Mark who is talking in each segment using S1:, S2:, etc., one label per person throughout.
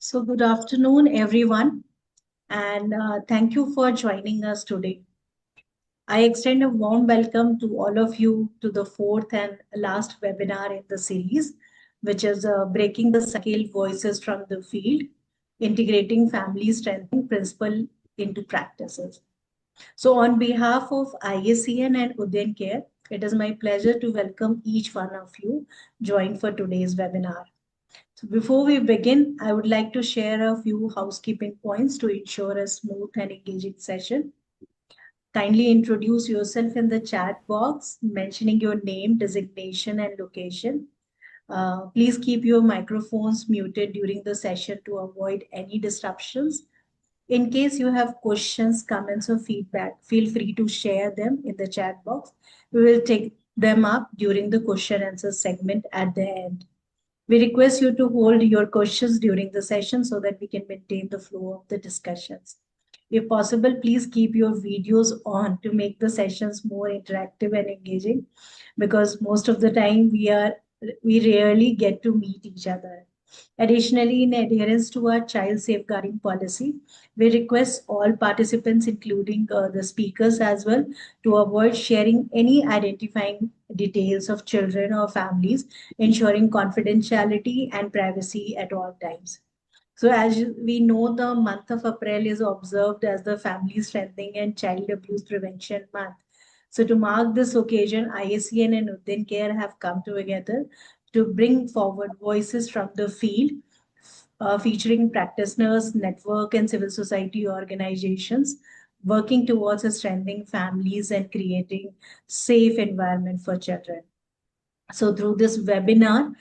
S1: So, good afternoon, everyone, and thank you for joining us today. I extend a warm welcome to all of you to the fourth and last webinar in the series, which is Breaking the Cycle Voices from the Field, Integrating Family Strengthening Principle into Practices. So, on behalf of IACN and Udyan Care, it is my pleasure to welcome each one of you join for today's webinar. So before we begin, I would like to share a few housekeeping points to ensure a smooth and engaging session. Kindly introduce yourself in the chat box, mentioning your name, designation, and location. Please keep your microphones muted during the session to avoid any disruptions. In case you have questions, comments, or feedback, feel free to share them in the chat box. We will take them up during the question answer segment at the end. We request you to hold your questions during the session so that we can maintain the flow of the discussions. If possible, please keep your videos on to make the sessions more interactive and engaging because most of the time we rarely get to meet each other. Additionally, in adherence to our child safeguarding policy, we request all participants, including the speakers as well, to avoid sharing any identifying details of children or families, ensuring confidentiality and privacy at all times. So, we know, the month of April is observed as the Family Strengthening and Child Abuse Prevention Month. So, to mark this occasion, IACN and Udyan Care have come together to bring forward voices from the field, featuring practitioners, network, and civil society organizations working towards strengthening families and creating safe environment for children. So through this webinar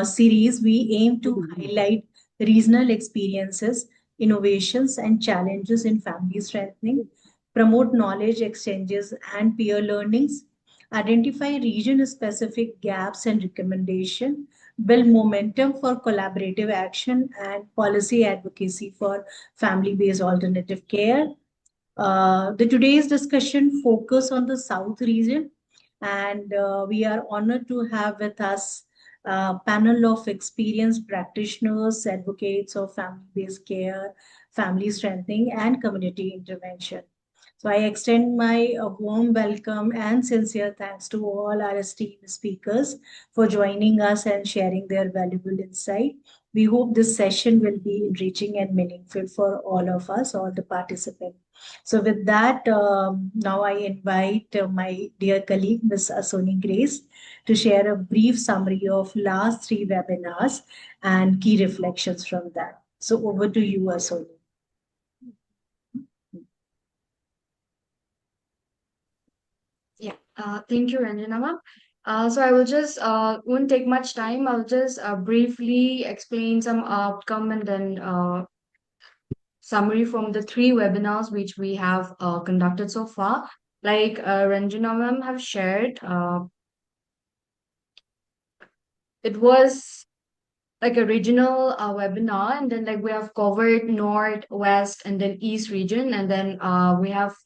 S1: series, we aim to highlight regional experiences, innovations, and challenges in family strengthening, promote knowledge exchanges and peer learnings, identify region-specific gaps and recommendation, build momentum for collaborative action and policy advocacy for family-based alternative care. The today's discussion focus on the South region, and we are honored to have with us a panel of experienced practitioners, advocates of family-based care, family strengthening, and community intervention. So I extend my warm welcome and sincere thanks to all our esteemed speakers for joining us and sharing their valuable insight. We hope this session will be enriching and meaningful for all of us, all the participants. So with that, now I invite my dear colleague, Ms. Asoni Grace, to share a brief summary of last three webinars and key reflections from that. So over to you, Asoni.
S2: Yeah, thank you, Ranjana ma'am. So I will just won't take much time. I'll just briefly explain some outcome and then summary from the three webinars which we have conducted so far. Like Ranjana ma'am have shared, it was like a regional webinar, and then like we have covered north, west, and then east region, and then we have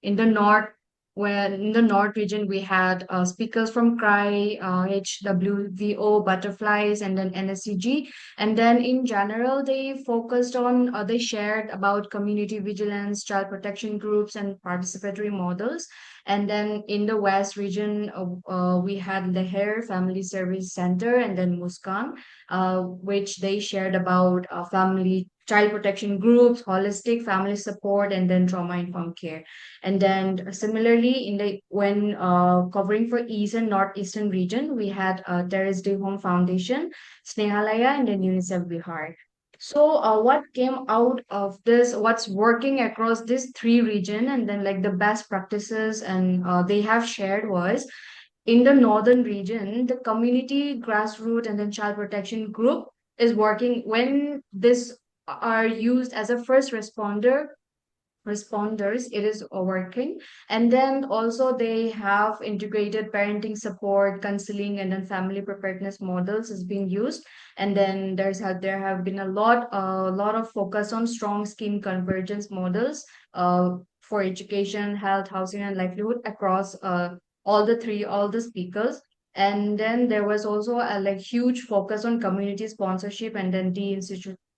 S2: in the north, where in the north region we had speakers from CRI, HWVO, butterflies, and then NSCG, and then in general they focused on they shared about community vigilance, child protection groups, and participatory models. And then in the west region, we had the Hair Family Service Center and then Muskan, which they shared about family child protection groups, holistic family support, and then trauma informed care. And then similarly, in the when covering for east and northeastern region, we had Terrace Day Home Foundation, Snehalaya, and then UNICEF Bihar. So, what came out of this? What's working across these three region, and then like the best practices, and they have shared was in the northern region, the community, grassroots, and then child protection group is working when this are used as a first responders, it is working. And then also they have integrated parenting support, counseling, and then family preparedness models is being used. And then there have been a lot of focus on strong scheme convergence models for education, health, housing, and livelihood across all the speakers. And then there was also a like huge focus on community sponsorship and then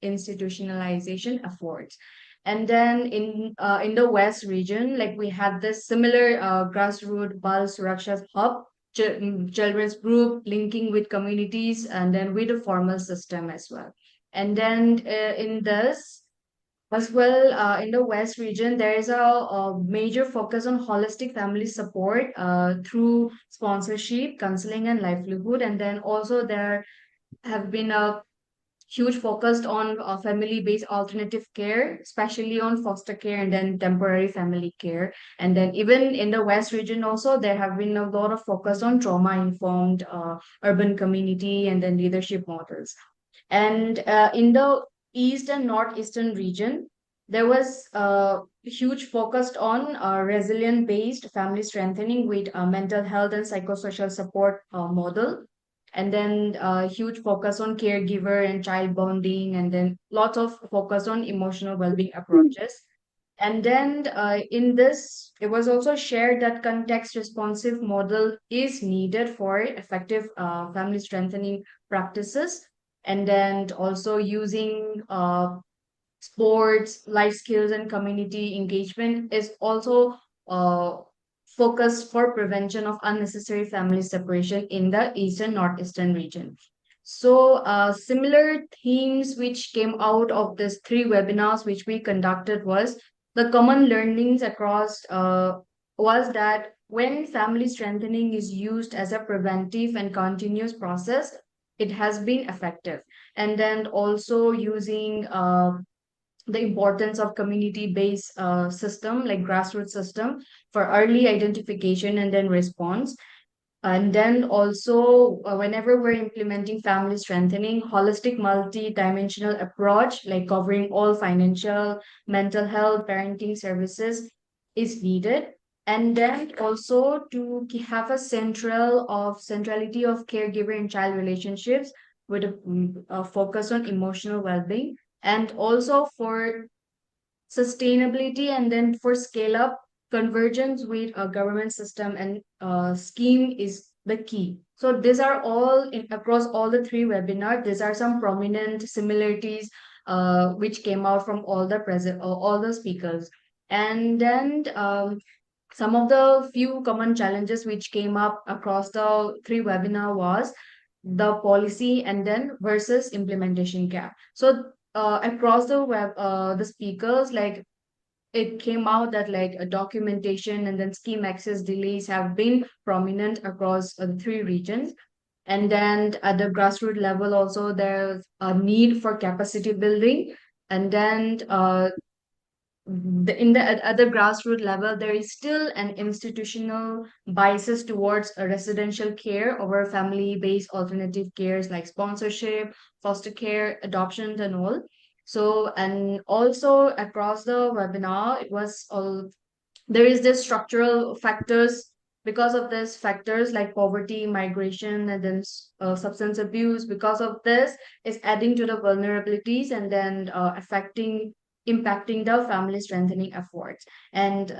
S2: institutionalization efforts. And then in the West region, like we had this similar grassroots Bal Suraksha hub, children's group linking with communities, and then with a formal system as well. And then in this as well, in the West region, there is a major focus on holistic family support through sponsorship, counseling, and livelihood. And then also there have been a huge focus on family-based alternative care, especially on foster care and then temporary family care. And then even in the West region also, there have been a lot of focus on trauma-informed urban community and then leadership models. And in the East and Northeastern region, there was a huge focus on resilient-based family strengthening with mental health and psychosocial support model. And then huge focus on caregiver and child bonding, and then lots of focus on emotional well-being approaches. And then in this, it was also shared that context responsive model is needed for effective family strengthening practices. And then also using sports, life skills, and community engagement is also uh, focused for prevention of unnecessary family separation in the Eastern Northeastern region. So, similar themes which came out of these three webinars which we conducted was the common learnings across was that when family strengthening is used as a preventive and continuous process, it has been effective. And then also using the importance of community-based system like grassroots system for early identification and then response. And then also, whenever we're implementing family strengthening, holistic multi-dimensional approach, like covering all financial, mental health, parenting services is needed. And then also to have a centrality of caregiver and child relationships with a focus on emotional well-being, and also for sustainability, and then for scale up convergence with a government system and scheme is the key. So these are all across all the three webinars. These are some prominent similarities which came out from all the present all the speakers. And then some of the few common challenges which came up across the three webinar was the policy and then versus implementation gap. So across the speakers, like it came out that like a documentation and then scheme access delays have been prominent across the three regions. And then at the grassroots level also there's a need for capacity building. And then at the grassroots level, there is still an institutional biases towards a residential care over family-based alternative cares like sponsorship, foster care, adoptions, and all. So, and also across the webinar, it was all there is this structural factors. Because of these factors like poverty, migration, and then substance abuse, because of this is adding to the vulnerabilities and then affecting impacting the family strengthening efforts. And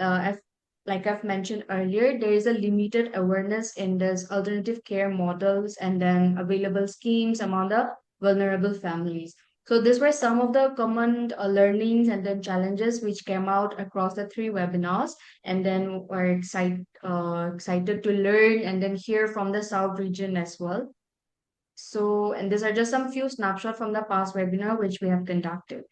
S2: like I've mentioned earlier, there is a limited awareness in this alternative care models and then available schemes among the vulnerable families. So these were some of the common learnings and then challenges which came out across the three webinars. And then we're excited to learn and then hear from the South region as well. So, and these are just some few snapshots from the past webinar which we have conducted.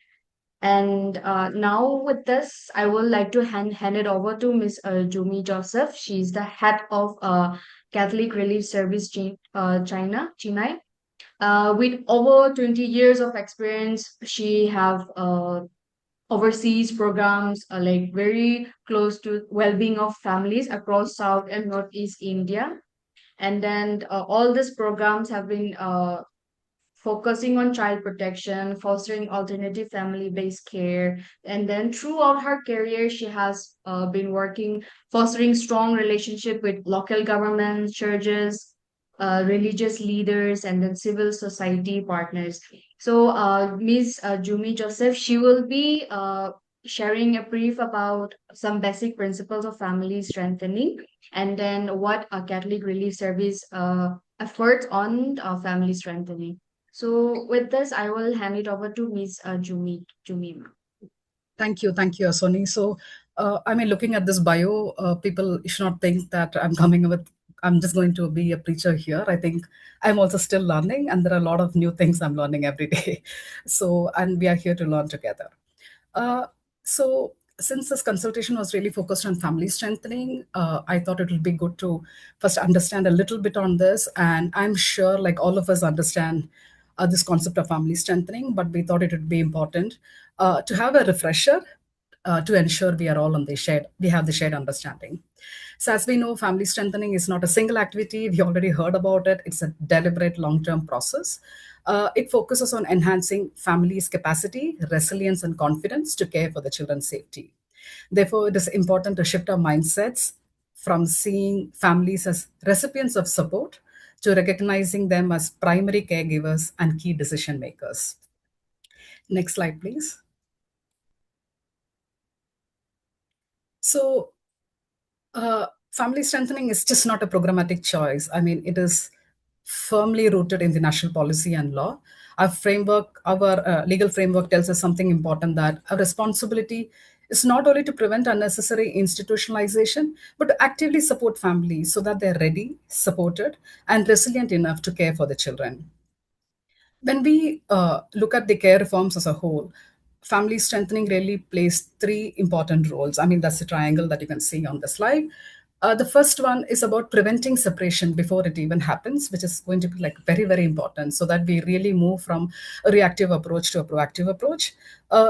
S2: And now with this, I would like to hand it over to Miss Jumi Joseph. She's the head of Catholic Relief Service China, Chennai. With over 20 years of experience, she have overseas programs like very close to well-being of families across South and Northeast India. And then all these programs have been focusing on child protection, fostering alternative family-based care. And then throughout her career, she has been working, fostering strong relationship with local governments, churches, religious leaders, and then civil society partners. So Ms. Jumi Joseph, she will be sharing a brief about some basic principles of family strengthening, and then what a Catholic Relief Service efforts on family strengthening. So with this, I will hand it over to Miss Jumi.
S3: Thank you, Asoni. So, I mean, looking at this bio, people should not think that I'm coming with, I'm just going to be a preacher here. I think I'm also still learning, and there are a lot of new things I'm learning every day. So, and we are here to learn together. Uh, so, since this consultation was really focused on family strengthening, I thought it would be good to first understand a little bit on this. And I'm sure, like all of us, understand this concept of family strengthening, but we thought it would be important to have a refresher to ensure we are all on the shared, we have the shared understanding. So, as we know, family strengthening is not a single activity. We already heard about it. It's a deliberate long term process. It focuses on enhancing families' capacity, resilience, and confidence to care for the children's safety. Therefore, it is important to shift our mindsets from seeing families as recipients of support to recognizing them as primary caregivers and key decision makers. Next slide, please. So, family strengthening is just not a programmatic choice. I mean, it is firmly rooted in the national policy and law. Our framework, our legal framework tells us something important, that our responsibility is not only to prevent unnecessary institutionalization, but to actively support families so that they're ready, supported, and resilient enough to care for the children. When we look at the care reforms as a whole, family strengthening really plays three important roles. I mean, that's the triangle that you can see on the slide. The first one is about preventing separation before it even happens, which is going to be like very, very important so that we really move from a reactive approach to a proactive approach.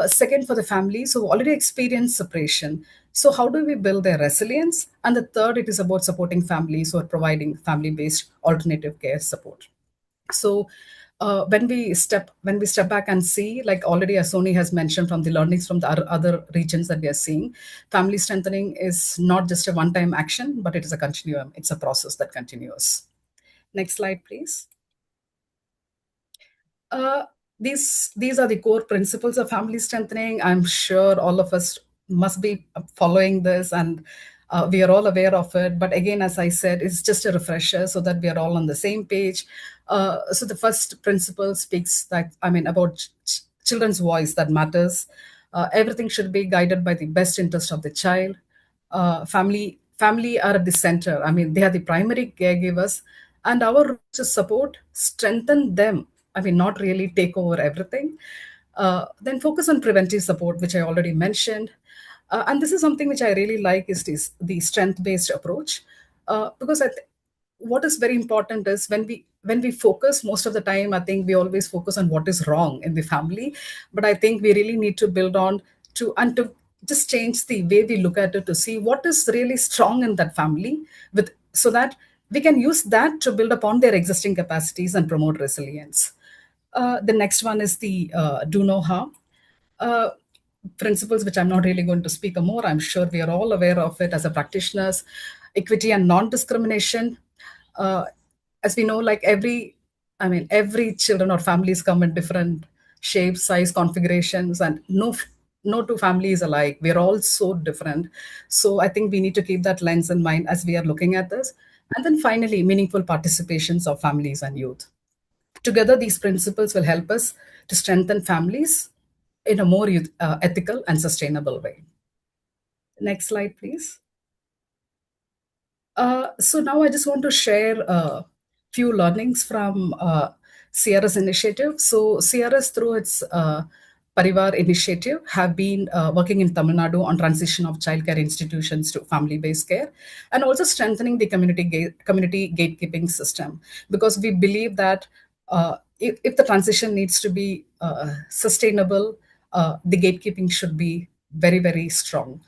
S3: Second, for the families who already experienced separation. So, how do we build their resilience? And the third, it is about supporting families who are providing family based alternative care support. So when we step back and see, like already as Sony has mentioned, from the learnings from the other regions that we are seeing, family strengthening is not just a one-time action, but it is a continuum. It's a process that continues. Next slide, please. uh, these are the core principles of family strengthening. I'm sure all of us must be following this, and we are all aware of it. But again, as I said, it's just a refresher so that we are all on the same page. So the first principle speaks that, I mean, about children's voice that matters. Everything should be guided by the best interest of the child. Family are at the center. I mean, they are the primary caregivers, and our role is to support, strengthen them. I mean, not really take over everything. Then focus on preventive support, which I already mentioned. And this is something which I really like, is this the strength based approach, because what is very important is when we focus, most of the time I think we always focus on what is wrong in the family, but I think we really need to build on to just change the way we look at it, to see what is really strong in that family, with so that we can use that to build upon their existing capacities and promote resilience. The next one is the do no harm uh, principles, which I'm not really going to speak more. I'm sure we are all aware of it as a practitioners. Equity and non-discrimination. Uh, as we know, like every children or families come in different shapes, size, configurations, and no two families alike. We're all so different. So I think we need to keep that lens in mind as we are looking at this. And then finally, meaningful participations of families and youth. Together, these principles will help us to strengthen families in a more ethical and sustainable way. Next slide, please. So now I just want to share a few learnings from CRS initiative. So CRS, through its Parivar initiative, have been working in Tamil Nadu on transition of childcare institutions to family-based care, and also strengthening the community gatekeeping system, because we believe that if the transition needs to be sustainable, the gatekeeping should be very, very strong.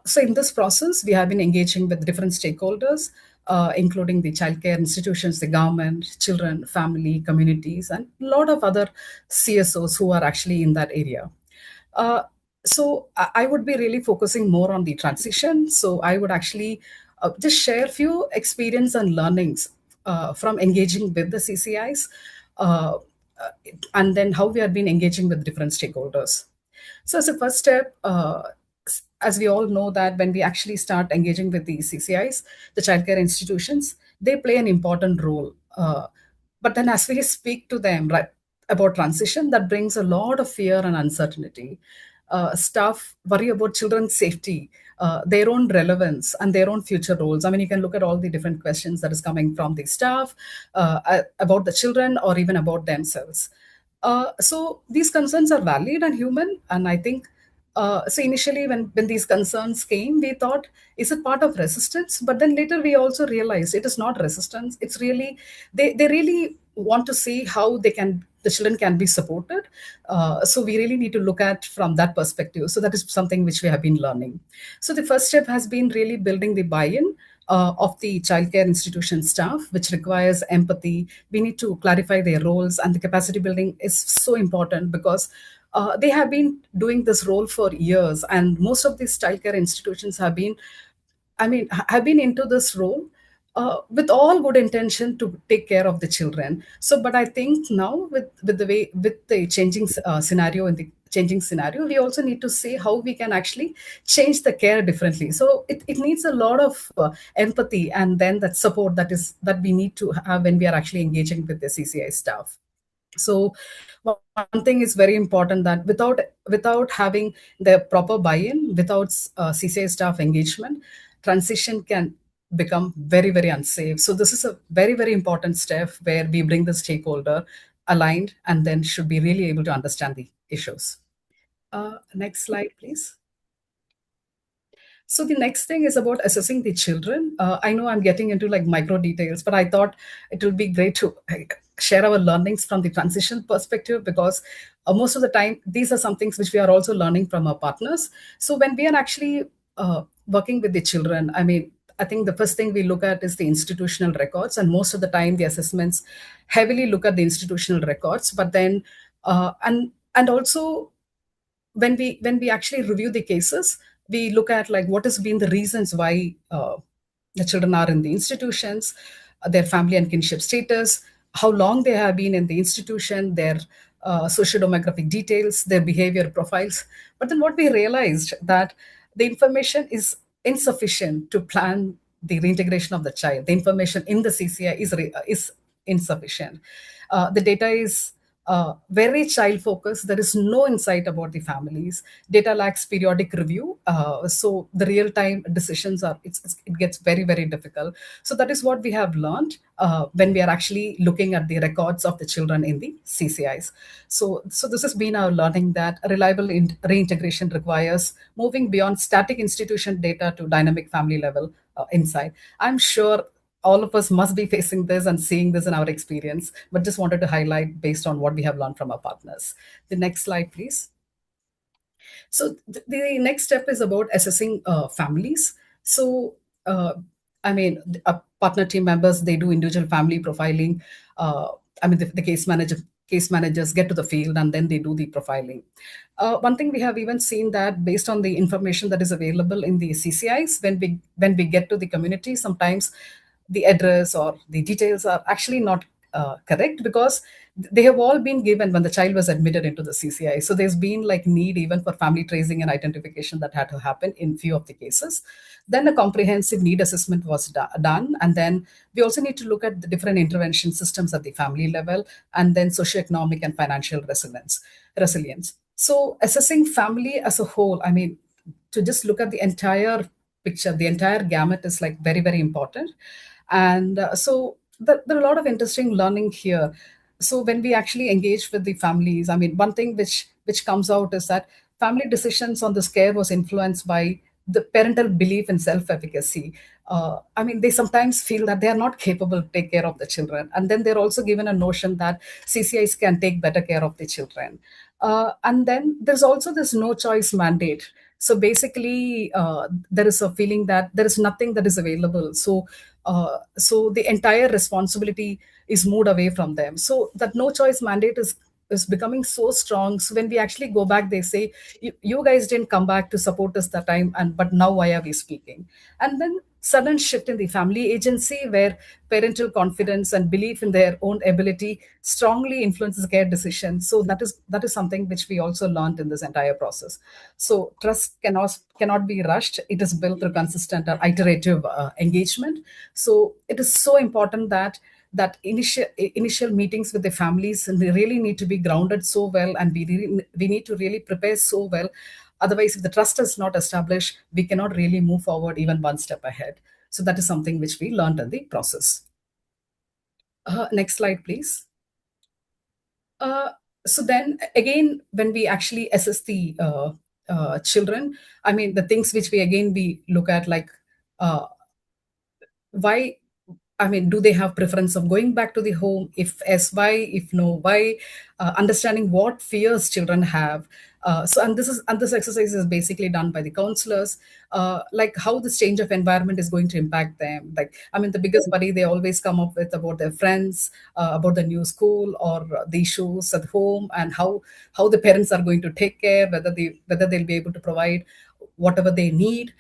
S3: So in this process, we have been engaging with different stakeholders, including the childcare institutions, the government, children, family, communities, and a lot of other CSOs who are actually in that area. Uh, so I would be really focusing more on the transition. So I would actually just share a few experience and learnings from engaging with the CCIs, uh, uh, and then how we have been engaging with different stakeholders. So as a first step, as we all know that when we actually start engaging with the CCIs, the childcare institutions, they play an important role. But then as we speak to them, right, about transition that brings a lot of fear and uncertainty. Staff worry about children's safety, their own relevance, and their own future roles. I mean, you can look at all the different questions that is coming from the staff about the children or even about themselves. So these concerns are valid and human, and I think so initially when these concerns came, we thought, is it part of resistance? But then later we also realized it is not resistance. It's really, they really want to see how the children can be supported. So we really need to look at from that perspective. So that is something which we have been learning. So the first step has been really building the buy-in of the childcare institution staff, which requires empathy. We need to clarify their roles, and the capacity building is so important because they have been doing this role for years, and most of these childcare institutions have been, have been into this role with all good intention to take care of the children. So, but I think now with the changing scenario in the changing scenario, we also need to see how we can actually change the care differently. So it needs a lot of empathy, and then that support that we need to have when we are actually engaging with the CCI staff. So one thing is very important, that without having the proper buy-in, without CCI staff engagement, transition can become very, very unsafe. So this is a very, very important step where we bring the stakeholder aligned and then should be really able to understand the issues. Next slide, please. So the next thing is about assessing the children. I know I'm getting into like micro details, but I thought it would be great to share our learnings from the transition perspective, because most of the time these are some things which we are also learning from our partners. So when we are actually working with the children, I think the first thing we look at is the institutional records, and most of the time the assessments heavily look at the institutional records. But then and also when we actually review the cases, we look at like what has been the reasons why the children are in the institutions, their family and kinship status, how long they have been in the institution, their socio-demographic details, their behavior profiles. But then what we realized that the information is insufficient to plan the reintegration of the child. The information in the CCI is insufficient. The data is very child focused. There is no insight about the families. Data lacks periodic review. So the real time decisions it gets very, very difficult. So that is what we have learned when we are actually looking at the records of the children in the CCIs. So this has been our learning, that reliable reintegration requires moving beyond static institution data to dynamic family level insight. I'm sure all of us must be facing this and seeing this in our experience, but just wanted to highlight based on what we have learned from our partners. The next slide, please. So the next step is about assessing families. So partner team members, they do individual family profiling. The case managers get to the field and then they do the profiling. One thing we have even seen, that based on the information that is available in the CCIs, when we get to the community, sometimes the address or the details are actually not correct, because they have all been given when the child was admitted into the CCI. So there's been like need even for family tracing and identification that had to happen in few of the cases. Then a comprehensive need assessment was done, and then we also need to look at the different intervention systems at the family level, and then socioeconomic and financial resilience. So assessing family as a whole, to just look at the entire picture, the entire gamut is like very, very important. And so there are a lot of interesting learning here. So when we actually engage with the families, one thing which comes out is that family decisions on this care was influenced by the parental belief in self-efficacy. They sometimes feel that they are not capable to take care of the children, and then they're also given a notion that CCIs can take better care of the children. And then there's also this no choice mandate. So basically, there is a feeling that there is nothing that is available. So the entire responsibility is moved away from them. So that no choice mandate is becoming so strong. So when we actually go back, they say, you guys didn't come back to support us that time, and but now why are we speaking? And then sudden shift in the family agency, where parental confidence and belief in their own ability strongly influences care decisions. So that is something which we also learned in this entire process. So trust cannot be rushed. It is built through consistent or iterative engagement. So it is so important that that initial meetings with the families, and they really need to be grounded so well, and we need to really prepare so well. Otherwise, if the trust is not established, we cannot really move forward even one step ahead. So that is something which we learned in the process. Next slide, please. Uh, so then again, when we actually assess the children, I mean, the things which we look at, like, uh, why, I mean, do they have preference of going back to the home? If yes, why? If no, why? Understanding what fears children have. So, and this exercise is basically done by the counselors, like how this change of environment is going to impact them. Like, I mean, the biggest worry they always come up with about their friends, about the new school, or the issues at home, and how the parents are going to take care, whether they'll be able to provide whatever they need.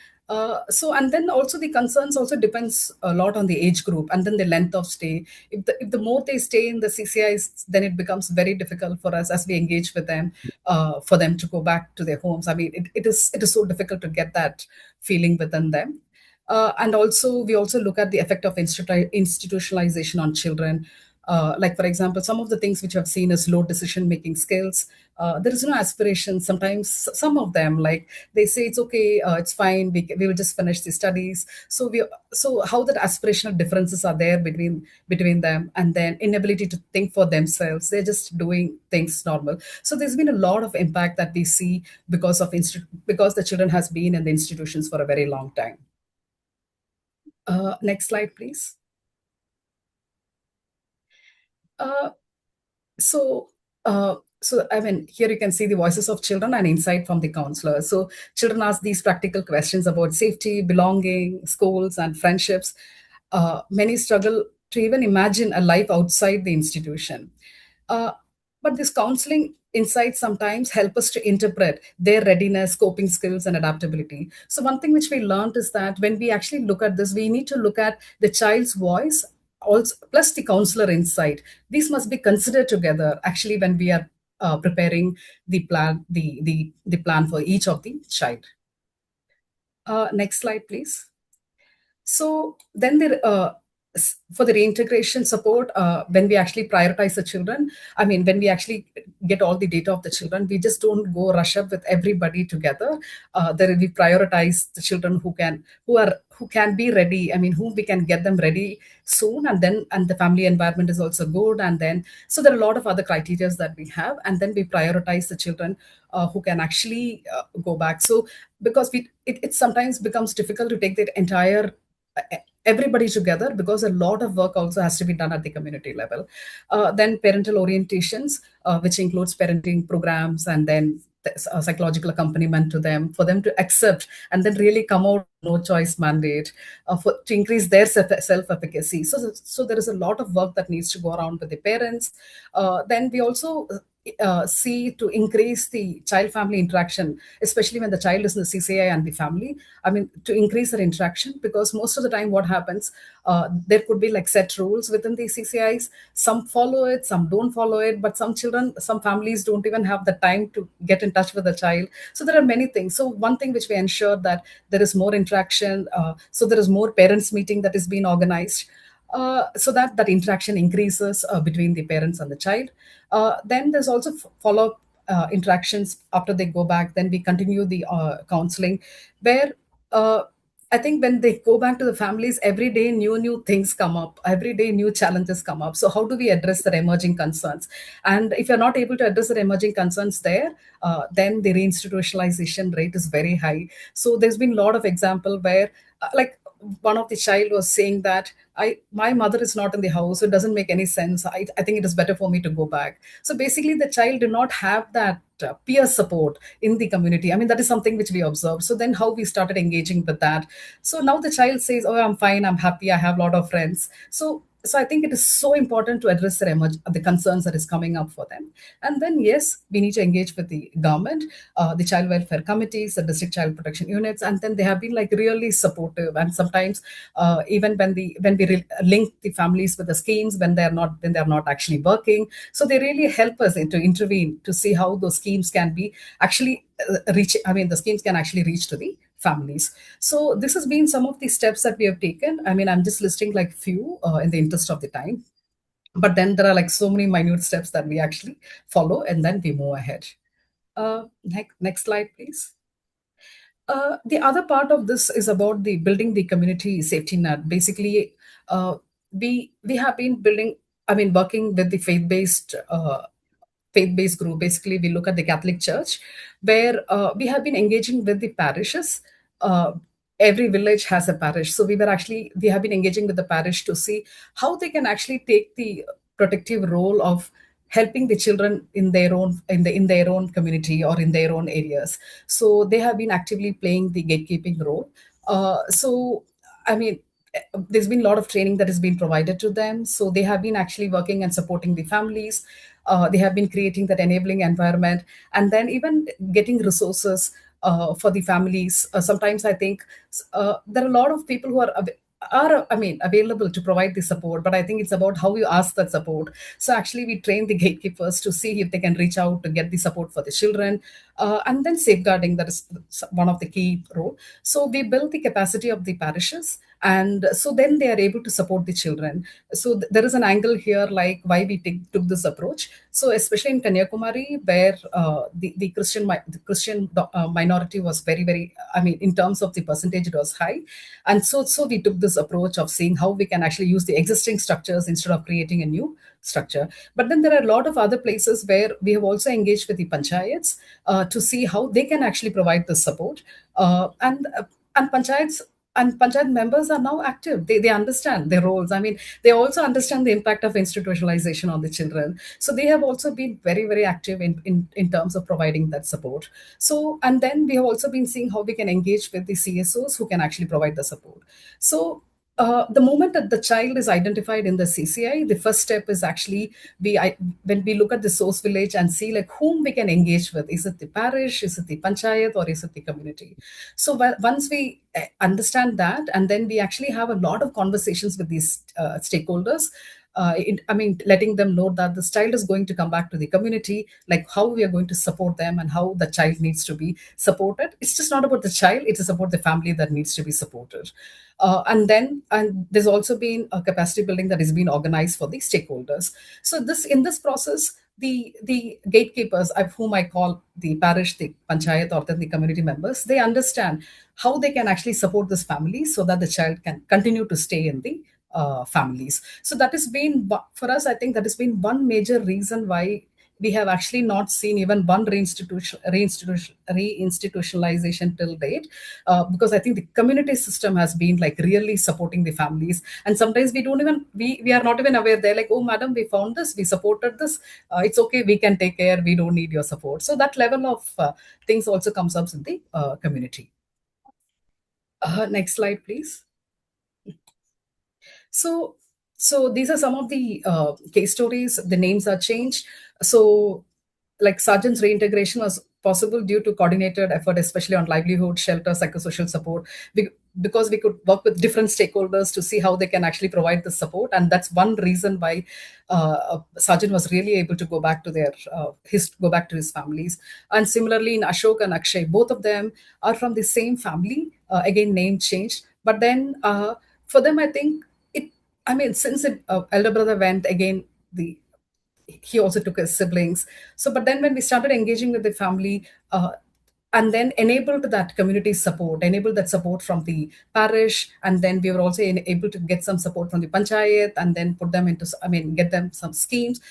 S3: So, and then also the concerns also depends a lot on the age group, and then the length of stay. If the more they stay in the CCIs, then it becomes very difficult for us as we engage with them, for them to go back to their homes. I mean, it is so difficult to get that feeling within them. And also, we also look at the effect of institutionalization on children. Like, for example, some of the things which I've seen is low decision making skills. There is no aspiration. Sometimes some of them, like, they say it's okay, it's fine, we will just finish the studies. So how that aspirational differences are there between them, and then inability to think for themselves. They're just doing things normal. So there's been a lot of impact that we see because the children has been in the institutions for a very long time. Next slide, please. Uh, so so I mean, here you can see the voices of children and insight from the counselor. So children ask these practical questions about safety, belonging, schools, and friendships. Many struggle to even imagine a life outside the institution. uh, but this counseling insights sometimes help us to interpret their readiness, coping skills, and adaptability. So one thing which we learned is that when we actually look at this, we need to look at the child's voice also plus the counselor insight. These must be considered together actually when we are preparing the plan for each of the child. Next slide, please. So then for the reintegration support, when we actually prioritize the children, I mean, when we actually get all the data of the children, we just don't go rush up with everybody together. There we prioritize the children who can be ready. I mean, whom we can get them ready soon, and the family environment is also good. And then so there are a lot of other criteria that we have, and then we prioritize the children who can actually go back. So because it sometimes becomes difficult to take the entire everybody together, because a lot of work also has to be done at the community level. Then parental orientations, which includes parenting programs, and then psychological accompaniment to them, for them to accept and then really come out no choice mandate, to increase their self-efficacy. So there is a lot of work that needs to go around with the parents. Then we also see to increase the child family interaction, especially when the child is in the CCI and the family. I mean, to increase their interaction, because most of the time what happens, there could be like set rules within the CCIs. Some follow it, some don't follow it, but some families don't even have the time to get in touch with the child. So there are many things. So one thing which we ensure that there is more interaction, so there is more parents meeting that is being organized, so that that interaction increases between the parents and the child. Then there's also follow-up interactions after they go back. Then we continue the counseling, where uh, I think when they go back to the families, every day new things come up, every day new challenges come up. So how do we address their emerging concerns? And if you're not able to address their emerging concerns there, then the reinstitutionalization rate is very high. So there's been a lot of example where, like, one of the child was saying that my mother is not in the house, so it doesn't make any sense. I think it is better for me to go back. So basically the child did not have that peer support in the community. I mean, that is something which we observed. So then how we started engaging with that. So now the child says, oh, I'm fine, I'm happy, I have a lot of friends. So I think it is so important to address the concerns that is coming up for them. And then, yes, we need to engage with the government, the child welfare committees, the district child protection units, and then they have been like really supportive. And sometimes, even when we link the families with the schemes when they're not actually working, so they really help us to intervene to see how those schemes can be actually reach. I mean, the schemes can actually reach to the families. So this has been some of the steps that we have taken. I mean, I'm just listing like few in the interest of the time. but then there are like so many minute steps that we actually follow, and then we move ahead. Next slide, please. The other part of this is about the building the community safety net. Basically, we have been building. I mean, working with the faith-based group. Basically, we look at the Catholic Church, where we have been engaging with the parishes. Uh, every village has a parish, so we have been engaging with the parish to see how they can actually take the protective role of helping the children in their own community or in their own areas. So they have been actively playing the gatekeeping role. So I mean, there's been a lot of training that has been provided to them. So they have been actually working and supporting the families. They have been creating that enabling environment, and then even getting resources for the families. Sometimes I think there are a lot of people who are I mean available to provide the support, but I think it's about how you ask that support. So actually we train the gatekeepers to see if they can reach out to get the support for the children, and then safeguarding, that is one of the key role. So we build the capacity of the parishes, and so then they are able to support the children. So there is an angle here like why we took this approach. So especially in Kanyakumari, where the Christian minority was very very, I mean, in terms of the percentage it was high. And so we took this approach of seeing how we can actually use the existing structures instead of creating a new structure. But then there are a lot of other places where we have also engaged with the panchayats to see how they can actually provide the support. And panchayats and panchayat members are now active. They understand their roles. I mean, they also understand the impact of institutionalization on the children. So they have also been very very active in terms of providing that support. So, and then we have also been seeing how we can engage with the CSOs who can actually provide the support. So the moment that the child is identified in the CCI, the first step is actually when we look at the source village and see like whom we can engage with. Is it the parish? Is it the panchayat? Or is it the community? So once we understand that, and then we actually have a lot of conversations with these stakeholders. I mean, letting them know that this child is going to come back to the community, like how we are going to support them and how the child needs to be supported. It's just not about the child; it is about the family that needs to be supported. And there's also been a capacity building that is being organized for the stakeholders. So in this process, the gatekeepers, of whom I call the parish, the panchayat, or then the community members, they understand how they can actually support this family so that the child can continue to stay in the families. So that has been, for us, I think that has been one major reason why we have actually not seen even one reinstitutionalization till date, because I think the community system has been like really supporting the families. And sometimes we are not even aware. They're like, oh madam, we found this, we supported this, it's okay, we can take care, we don't need your support. So that level of things also comes up in the community. Next slide, please. So, so these are some of the case stories. The names are changed. So, like Sergeant's reintegration was possible due to coordinated effort, especially on livelihood, shelter, psychosocial support, because we could work with different stakeholders to see how they can actually provide the support. And that's one reason why Sergeant was really able to go back to go back to his families. And similarly, in Ashok and Akshay, both of them are from the same family. Again, name changed, but then for them, I think it. I mean, since elder brother went again, the he also took his siblings. So, but then when we started engaging with the family, and then enabled that community support, enabled that support from the parish, and then we were also able to get some support from the panchayat, and then put them into, I mean, get them some schemes,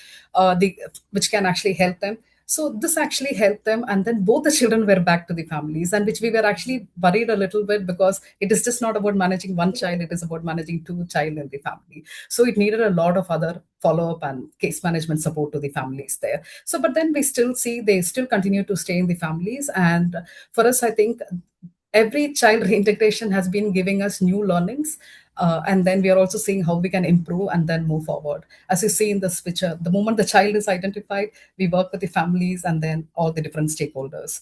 S3: which can actually help them. So this actually helped them, and then both the children were back to the families, and which we were actually worried a little bit, because it is just not about managing one child; it is about managing two child in the family. So it needed a lot of other follow up and case management support to the families there. So, but then we still see they still continue to stay in the families, and for us, I think every child reintegration has been giving us new learnings. And then we are also seeing how we can improve and then move forward. As you see in this picture, the moment the child is identified, we work with the families and then all the different stakeholders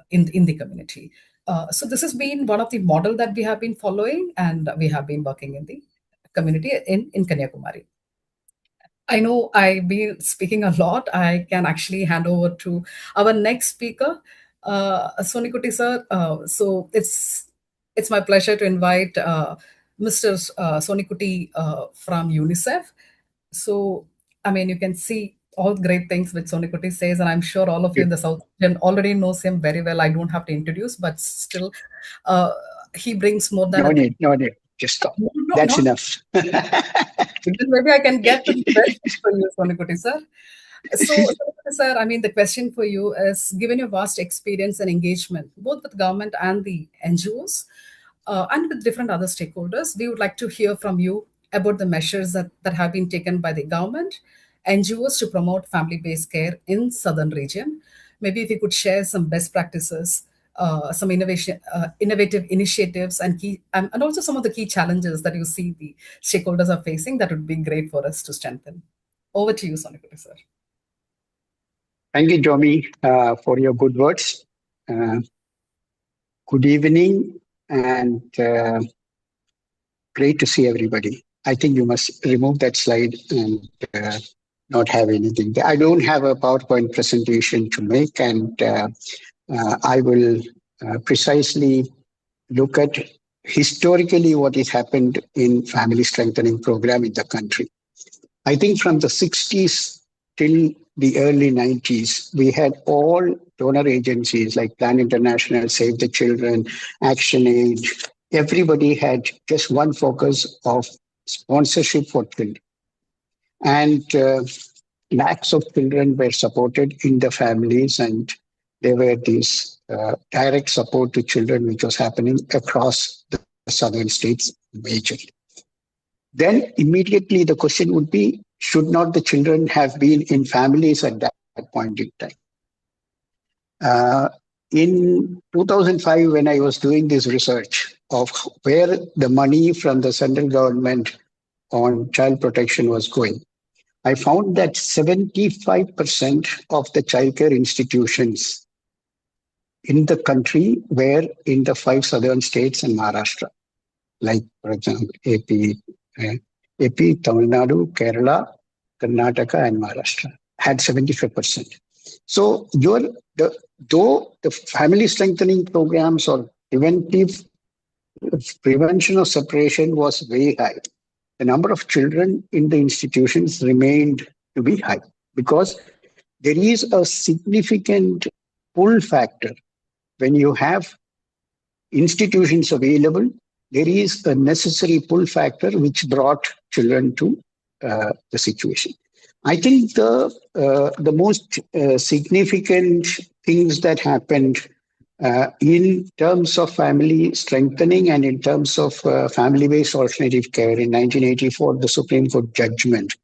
S3: in the community. So this has been one of the model that we have been following, and we have been working in the community in Kanyakumari. I know I've been speaking a lot. I can actually hand over to our next speaker, Sonikuti sir. So it's my pleasure to invite Mr. Sonikuti from UNICEF. So I mean, you can see all great things which Sonikuti says, and I'm sure all of you in the South region already knows him very well. I don't have to introduce, but still, uh, he brings more than
S4: No
S3: a
S4: need, no need. Just stop.
S3: no,
S4: That's
S3: not
S4: enough.
S3: because maybe I can get to the question for you, Sonikuti sir. So, Sonikuti sir, I mean, the question for you is: given your vast experience and engagement, both with government and the NGOs, and with different other stakeholders, we would like to hear from you about the measures that have been taken by the government, NGOs to promote family-based care in southern region. Maybe if you could share some best practices, some innovative initiatives, and also some of the key challenges that you see the stakeholders are facing, that would be great for us to strengthen. Over to you, Sonikuti sir.
S4: Thank you, Jomi, for your good words. Uh, Good evening, and great to see everybody. I think you must remove that slide and not have anything. I don't have a PowerPoint presentation to make, and I will precisely look at historically what has happened in family strengthening program in the country. I think from the 60s till the early 90s, we had all donor agencies like Plan International, Save the Children, Action Aid. Everybody had just one focus of sponsorship for children. And lakhs of children were supported in the families, and there were these direct support to children, which was happening across the southern states majorly. Then immediately the question would be, should not the children have been in families at that point in time? In 2005, when I was doing this research of where the money from the central government on child protection was going, I found that 75% of the childcare institutions in the country were in the 5 southern states and Maharashtra, like, for example, AP, Tamil Nadu, Kerala, Karnataka, and Maharashtra had 75%. So though the family strengthening programs or prevention of separation was very high, the number of children in the institutions remained to be high because there is a significant pull factor. When you have institutions available, there is a necessary pull factor which brought children to the situation. I think the most significant things that happened in terms of family strengthening and in terms of family-based alternative care in 1984, the Supreme Court judgment.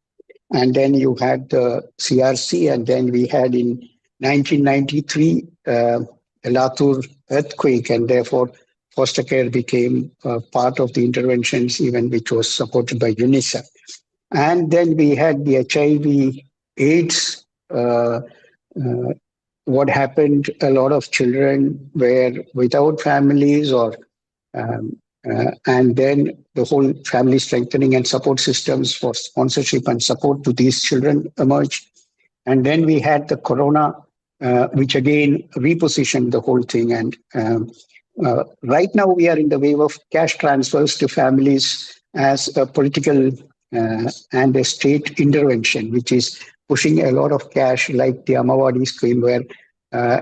S4: And then you had the CRC, and then we had in 1993 the Latur earthquake, and therefore foster care became part of the interventions, even which was supported by UNICEF. And then we had the HIV AIDS. What happened, a lot of children were without families and then the whole family strengthening and support systems for sponsorship and support to these children emerged. And then we had the corona, which again repositioned the whole thing. And right now we are in the wave of cash transfers to families as a political and a state intervention, which is pushing a lot of cash, like the Amawadi scheme, where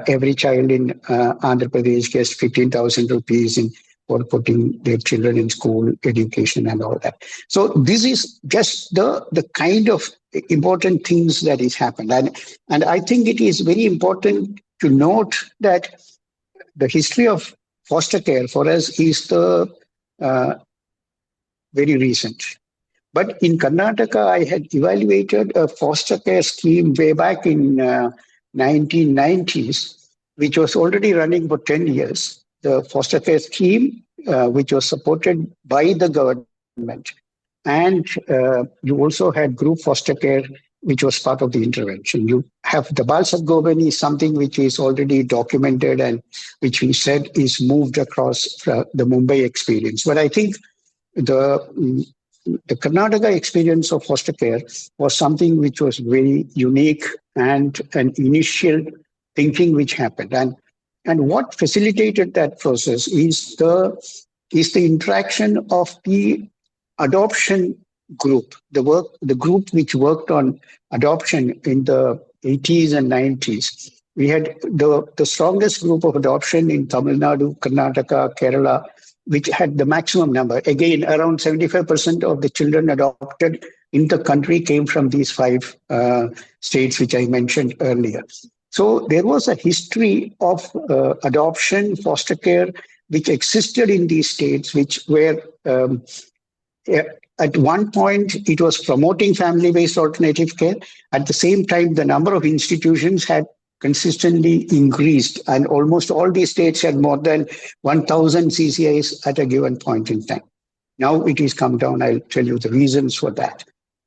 S4: every child in Andhra Pradesh gets 15,000 rupees for putting their children in school, education, and all that. So this is just the kind of important things that is happened. And I think it is very important to note that the history of foster care for us is the very recent. But in Karnataka, I had evaluated a foster care scheme way back in 1990s, which was already running for 10 years. The foster care scheme, which was supported by the government. And you also had group foster care, which was part of the intervention. You have the Bal Sadgobani is something which is already documented and which we said is moved across the Mumbai experience. But I think the Karnataka experience of foster care was something which was very unique and an initial thinking which happened. And what facilitated that process is the interaction of the adoption group, the group which worked on adoption in the 80s and 90s. We had the strongest group of adoption in Tamil Nadu, Karnataka, Kerala, which had the maximum number. Again, around 75% of the children adopted in the country came from these five states, which I mentioned earlier. So there was a history of adoption, foster care, which existed in these states, which were yeah, at one point it was promoting family-based alternative care. At the same time, the number of institutions had consistently increased, and almost all these states had more than 1,000 CCIs at a given point in time. Now it is come down. I'll tell you the reasons for that.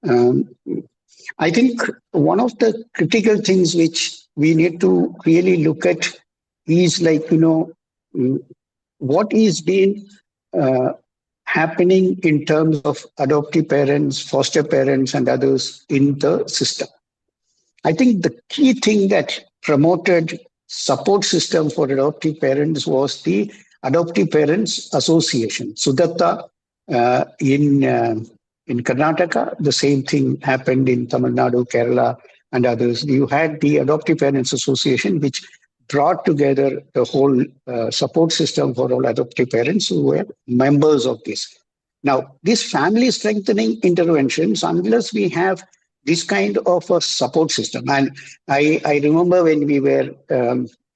S4: Um, I think one of the critical things which we need to really look at is like, what is being happening in terms of adoptive parents, foster parents, and others in the system. I think the key thing that promoted support system for adoptive parents was the Adoptive Parents Association. Sudatta in Karnataka, the same thing happened in Tamil Nadu, Kerala, and others. You had the Adoptive Parents Association, which brought together the whole support system for all adoptive parents who were members of this. Now, these family strengthening interventions, unless we have this kind of a support system, and I remember when we were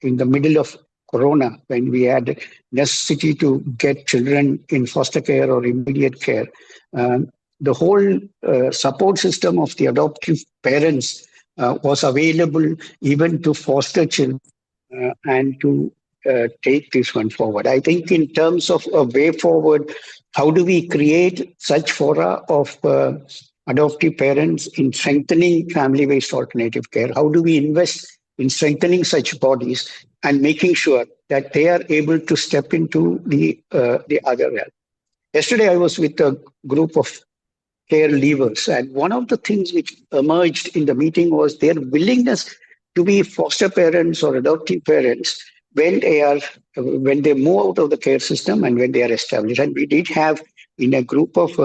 S4: in the middle of Corona, when we had necessity to get children in foster care or immediate care, the whole support system of the adoptive parents was available even to foster children and to take this one forward. I think in terms of a way forward, how do we create such fora of adoptive parents in strengthening family-based alternative care? How do we invest in strengthening such bodies and making sure that they are able to step into the other realm? Yesterday, I was with a group of care leavers, and one of the things which emerged in the meeting was their willingness to be foster parents or adoptive parents when they move out of the care system and when they are established. And we did have, in a group of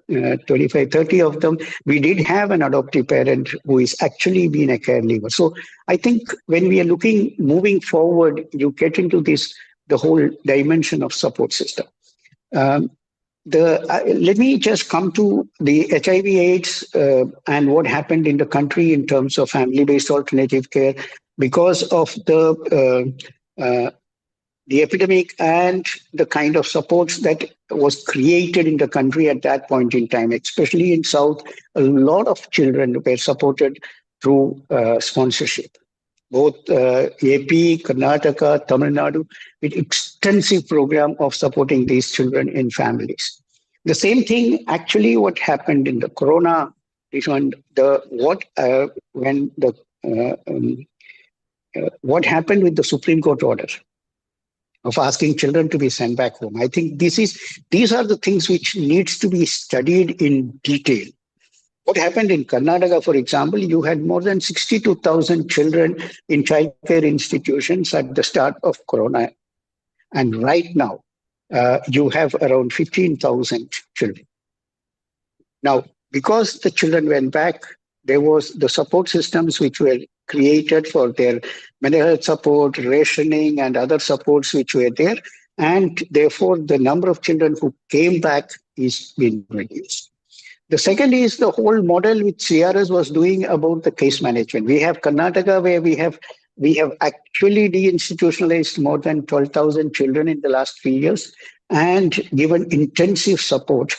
S4: 25, 30 of them, we did have an adoptive parent who is actually being a care leaver. So I think when we are moving forward, you get into the whole dimension of support system. Let me just come to the HIV/AIDS and what happened in the country in terms of family-based alternative care because of the epidemic and the kind of supports that was created in the country at that point in time, especially in South. A lot of children were supported through sponsorship. Both AP, Karnataka, Tamil Nadu, with extensive program of supporting these children in families. The same thing, actually, what happened in the Corona is what happened with the Supreme Court order of asking children to be sent back home. I think these are the things which needs to be studied in detail. What happened in Karnataka, for example, you had more than 62,000 children in childcare institutions at the start of Corona. And right now, you have around 15,000 children. Now, because the children went back, there was the support systems which were created for their mental health support, rationing, and other supports which were there. And therefore, the number of children who came back is being reduced. The second is the whole model which CRS was doing about the case management. We have Karnataka where we have actually deinstitutionalized more than 12,000 children in the last 3 years and given intensive support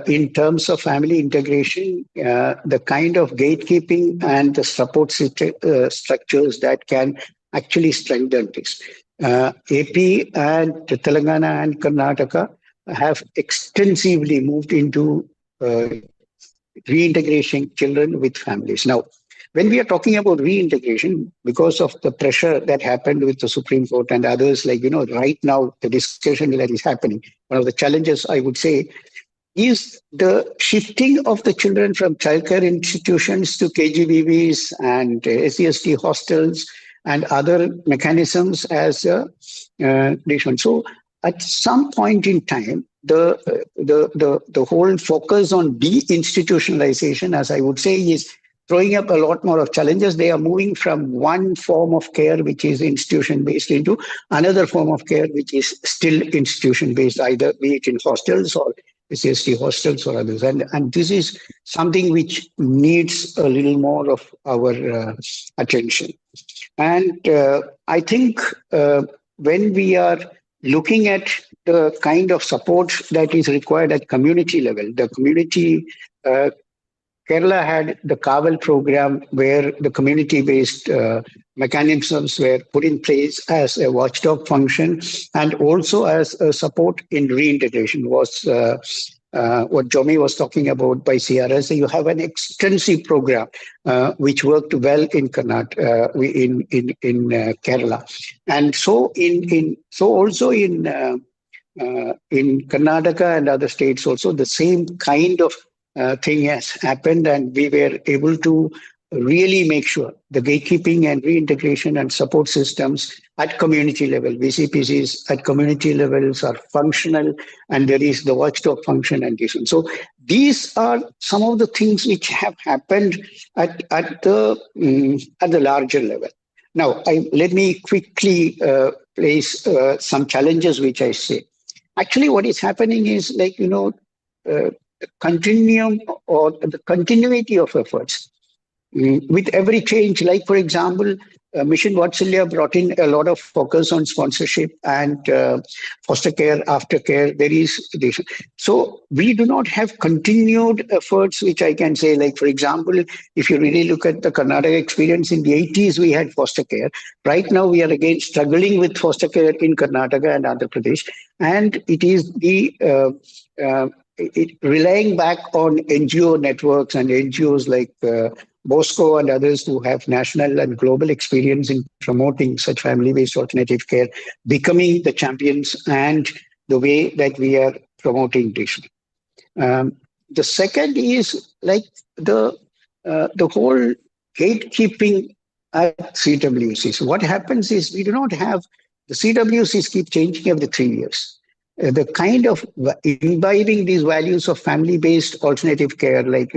S4: in terms of family integration, the kind of gatekeeping and the support structures that can actually strengthen this. AP and Telangana and Karnataka have extensively moved into reintegration children with families. Now, when we are talking about reintegration, because of the pressure that happened with the Supreme Court and others, right now, the discussion that is happening, one of the challenges I would say is the shifting of the children from childcare institutions to KGBVs and SCST hostels and other mechanisms as a nation. So at some point in time, the whole focus on deinstitutionalization, as I would say, is throwing up a lot more of challenges. They are moving from one form of care, which is institution based, into another form of care, which is still institution based, either be it in hostels or SST hostels or others. And this is something which needs a little more of our attention. And I think when we are looking at the kind of support that is required at community level, the community Kerala had the Kaval program where the community-based mechanisms were put in place as a watchdog function and also as a support in reintegration was what Jomi was talking about by CRS. You have an extensive program which worked well in Karnataka, in Kerala, and so also in Karnataka and other states also the same kind of thing has happened, and we were able to really make sure the gatekeeping and reintegration and support systems at community level, VCPCs at community levels are functional, and there is the watchdog function and this one. So these are some of the things which have happened at the larger level. Now, let me quickly place some challenges which I say. Actually, what is happening is the continuum or the continuity of efforts with every change. Like, for example, Mission Vatsalya brought in a lot of focus on sponsorship and foster care, aftercare. There is this. So we do not have continued efforts, which I can say, like, for example, if you really look at the Karnataka experience in the 80s, we had foster care. Right now, we are again struggling with foster care in Karnataka and Andhra Pradesh. And it is relying back on NGO networks and NGOs like Bosco and others who have national and global experience in promoting such family-based alternative care, becoming the champions and the way that we are promoting this. The second is like the whole gatekeeping at CWCs. What happens is we do not have the CWCs keep changing every 3 years. The kind of imbibing these values of family-based alternative care, like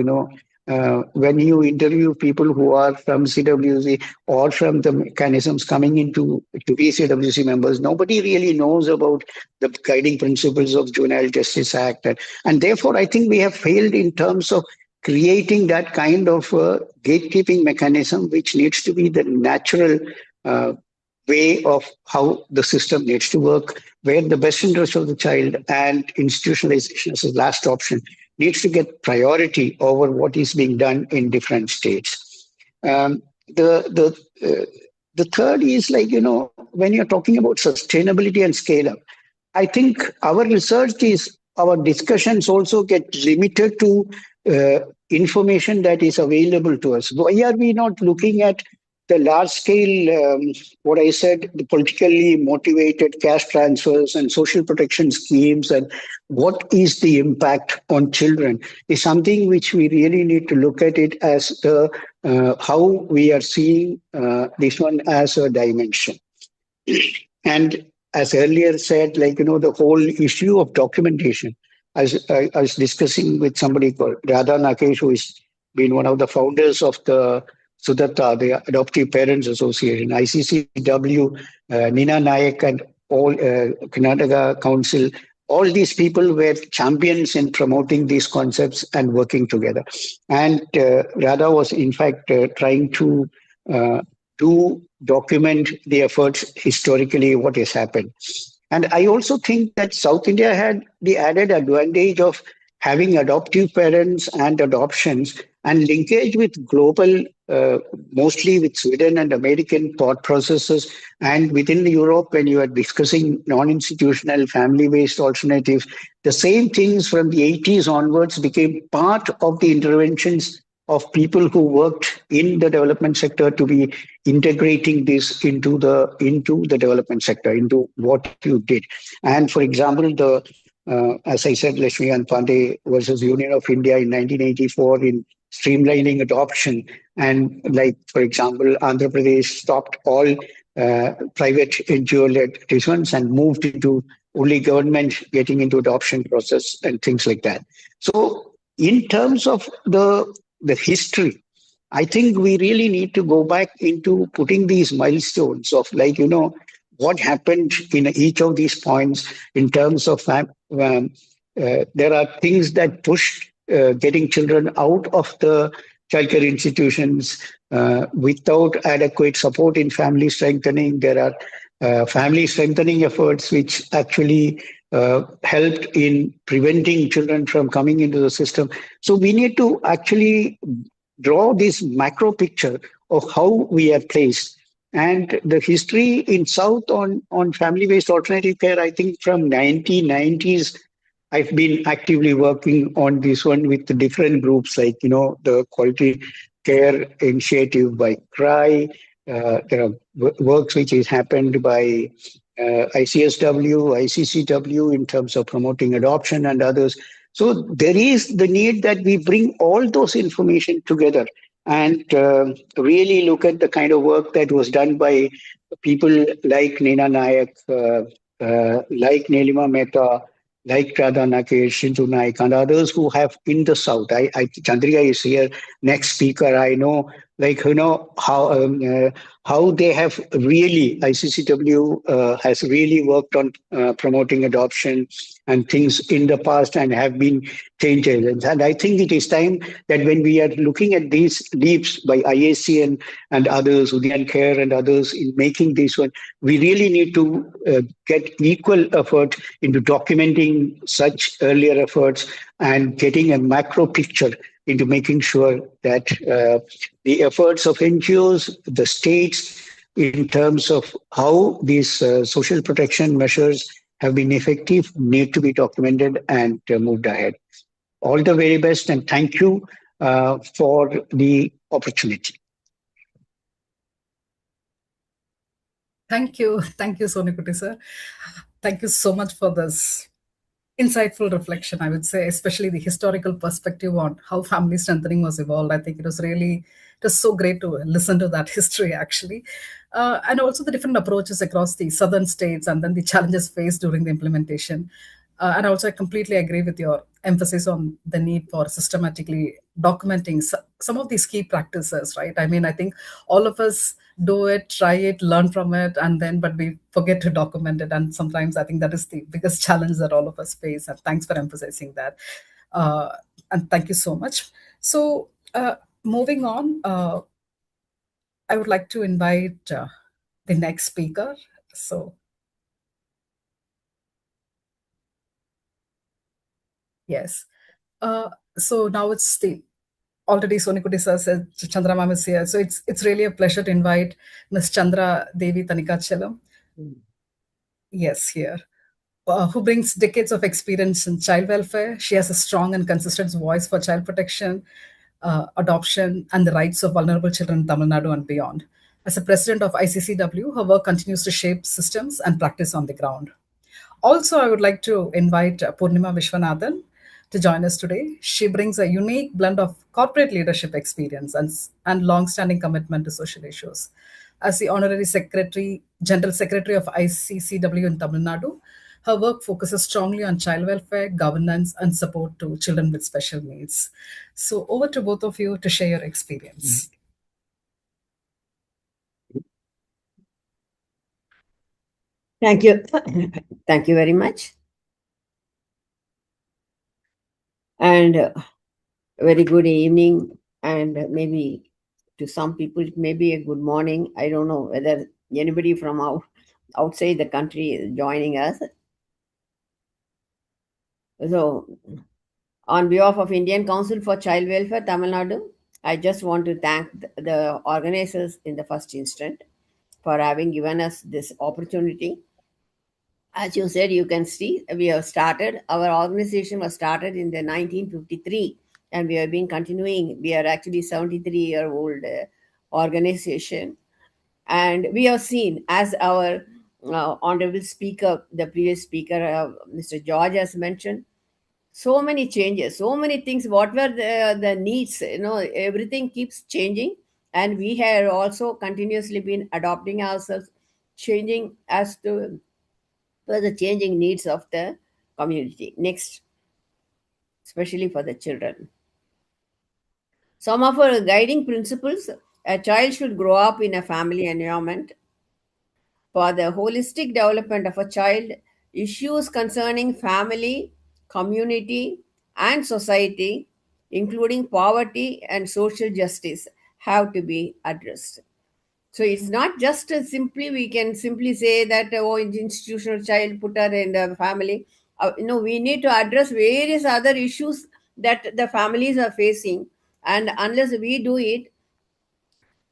S4: when you interview people who are from CWC or from the mechanisms coming to be CWC members, nobody really knows about the guiding principles of Juvenile Justice Act. And therefore, I think we have failed in terms of creating that kind of gatekeeping mechanism, which needs to be the natural way of how the system needs to work, where the best interest of the child and institutionalization as a last option needs to get priority over what is being done in different states. The third is when you're talking about sustainability and scale up, I think our research is our discussions also get limited to information that is available to us. Why are we not looking at the large scale, what I said, the politically motivated cash transfers and social protection schemes, and what is the impact on children is something which we really need to look at it as the how we are seeing this one as a dimension. And as earlier said, the whole issue of documentation. As I was discussing with somebody called Radha Nakesh, who has been one of the founders of the Sudatta, the Adoptive Parents Association, ICCW, Nina Nayak, and all Karnataka Council, all these people were champions in promoting these concepts and working together. And Radha was, in fact, trying to document the efforts historically, what has happened. And I also think that South India had the added advantage of having adoptive parents and adoptions and linkage with global, mostly with Sweden and American thought processes. And within Europe, when you are discussing non-institutional family-based alternatives, the same things from the 80s onwards became part of the interventions of people who worked in the development sector to be integrating this into the development sector, into what you did. And for example, as I said, Lakshmikant Pandey versus Union of India in 1984 in streamlining adoption. And like, for example, Andhra Pradesh stopped all private NGO-led tuitions and moved into only government getting into adoption process and things like that. So in terms of the history, I think we really need to go back into putting these milestones of, like, what happened in each of these points in terms of there are things that push getting children out of the childcare institutions without adequate support in family strengthening. There are family strengthening efforts which actually helped in preventing children from coming into the system. So we need to actually draw this macro picture of how we are placed. And the history in South on family-based alternative care, I think from 1990s, I've been actively working on this one with the different groups, like, the Quality Care Initiative by CRY. There are works which has happened by ICSW, ICCW in terms of promoting adoption and others. So there is the need that we bring all those information together and really look at the kind of work that was done by people like Neena Nayak, like Nelima Mehta, like Radha Nakesh, Shintu Naik, and others who have in the South. Chandrika is here, next speaker. I know, like, how they have really, ICCW has really worked on promoting adoption and things in the past and have been changes. And I think it is time that when we are looking at these leaps by IAC and others, Udyan Care and others in making this one, we really need to get equal effort into documenting such earlier efforts and getting a macro picture into making sure that the efforts of NGOs, the states, in terms of how these social protection measures have been effective, need to be documented and moved ahead. All the very best, and thank you for the opportunity.
S3: Thank you. Thank you, Sonikuti sir. Thank you so much for this insightful reflection, I would say, especially the historical perspective on how family strengthening was evolved. I think it was so great to listen to that history, actually. And also the different approaches across the southern states and then the challenges faced during the implementation. And also, I completely agree with your emphasis on the need for systematically documenting some of these key practices, right? I mean, I think all of us do it, try it, learn from it, and then, but we forget to document it. And sometimes I think that is the biggest challenge that all of us face. And thanks for emphasizing that. And thank you so much. So, moving on, I would like to invite the next speaker. So, yes. So now it's the already Sonikuti sir said Chandra ma'am is here. So it's really a pleasure to invite Ms. Chandra Devi Tanikachalam. Yes, here. Who brings decades of experience in child welfare. She has a strong and consistent voice for child protection, adoption, and the rights of vulnerable children in Tamil Nadu and beyond. As a president of ICCW, her work continues to shape systems and practice on the ground. Also, I would like to invite Purnima Vishwanathan to join us today. She brings a unique blend of corporate leadership experience and long-standing commitment to social issues. As the Honorary Secretary, General Secretary of ICCW in Tamil Nadu, her work focuses strongly on child welfare, governance, and support to children with special needs. So over to both of you to share your experience.
S5: Thank you. Thank you very much. And very good evening, and maybe to some people it may be a good morning. I don't know whether anybody from outside the country is joining us. So, on behalf of Indian Council for Child Welfare, Tamil Nadu, I just want to thank the organizers in the first instant for having given us this opportunity. As you said, you can see we have started, our organization was started in the 1953, and we have been continuing. We are actually 73-year-old organization, and we have seen, as our honorable speaker, the previous speaker, Mr. George has mentioned, so many changes, so many things. What were the needs? Everything keeps changing, and we have also continuously been adopting ourselves, changing as to for the changing needs of the community. Next, especially for the children. Some of our guiding principles: a child should grow up in a family environment. For the holistic development of a child, issues concerning family, community, and society, including poverty and social justice, have to be addressed. So it's not just simply we can simply say that oh, it's institutional child put her in the family. We need to address various other issues that the families are facing, and unless we do it,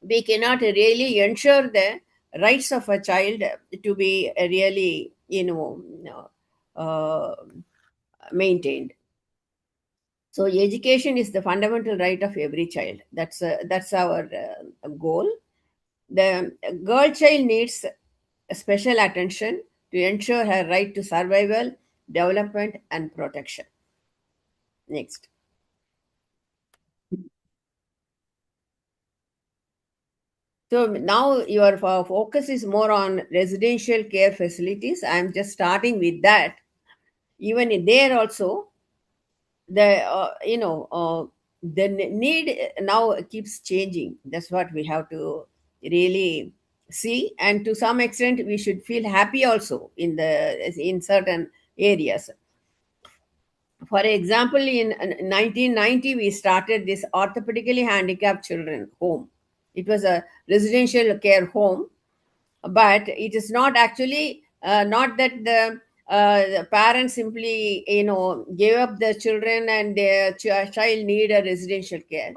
S5: we cannot really ensure the rights of a child to be really uh, maintained. So education is the fundamental right of every child. That's our goal. The girl child needs special attention to ensure her right to survival, development, and protection. Next. So now your focus is more on residential care facilities. I'm just starting with that. Even there also, the need now keeps changing. That's what we have to really see, and to some extent, we should feel happy also in certain areas. For example, in 1990, we started this orthopedically handicapped children home. It was a residential care home, but it is not actually not that the parents simply gave up the children and their child need a residential care.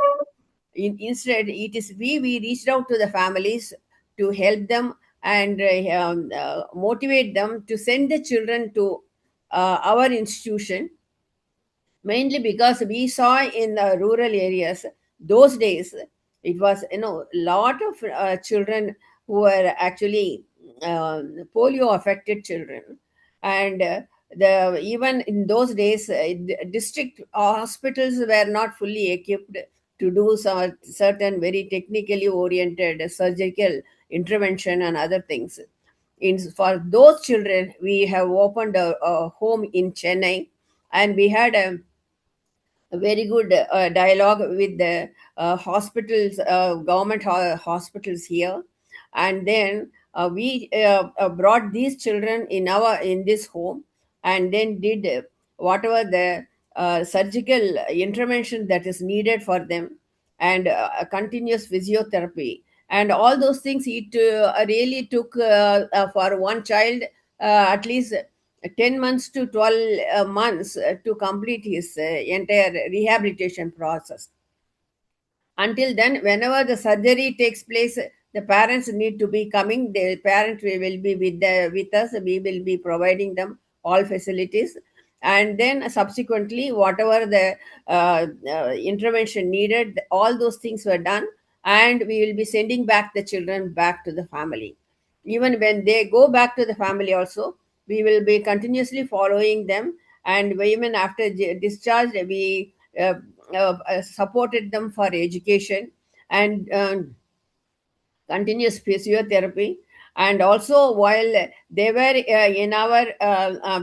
S5: Instead, it is we reached out to the families to help them and motivate them to send the children to our institution, mainly because we saw in the rural areas those days it was lot of children who were actually polio affected children, and the even in those days district hospitals were not fully equipped to do some certain very technically oriented surgical intervention and other things. For those children, we have opened a home in Chennai, and we had a very good dialogue with the hospitals, government hospitals here, and then we brought these children in this home, and then did whatever the surgical intervention that is needed for them, and continuous physiotherapy and all those things. It really took for one child at least 10 months to 12 months to complete his entire rehabilitation process. Until then, whenever the surgery takes place, the parents need to be coming. The parent will be with us. We will be providing them all facilities, and then subsequently, whatever the intervention needed, all those things were done, and we will be sending back the children back to the family. Even when they go back to the family, also we will be continuously following them, and even after discharge, we supported them for education and continuous physiotherapy. And also, while they were in our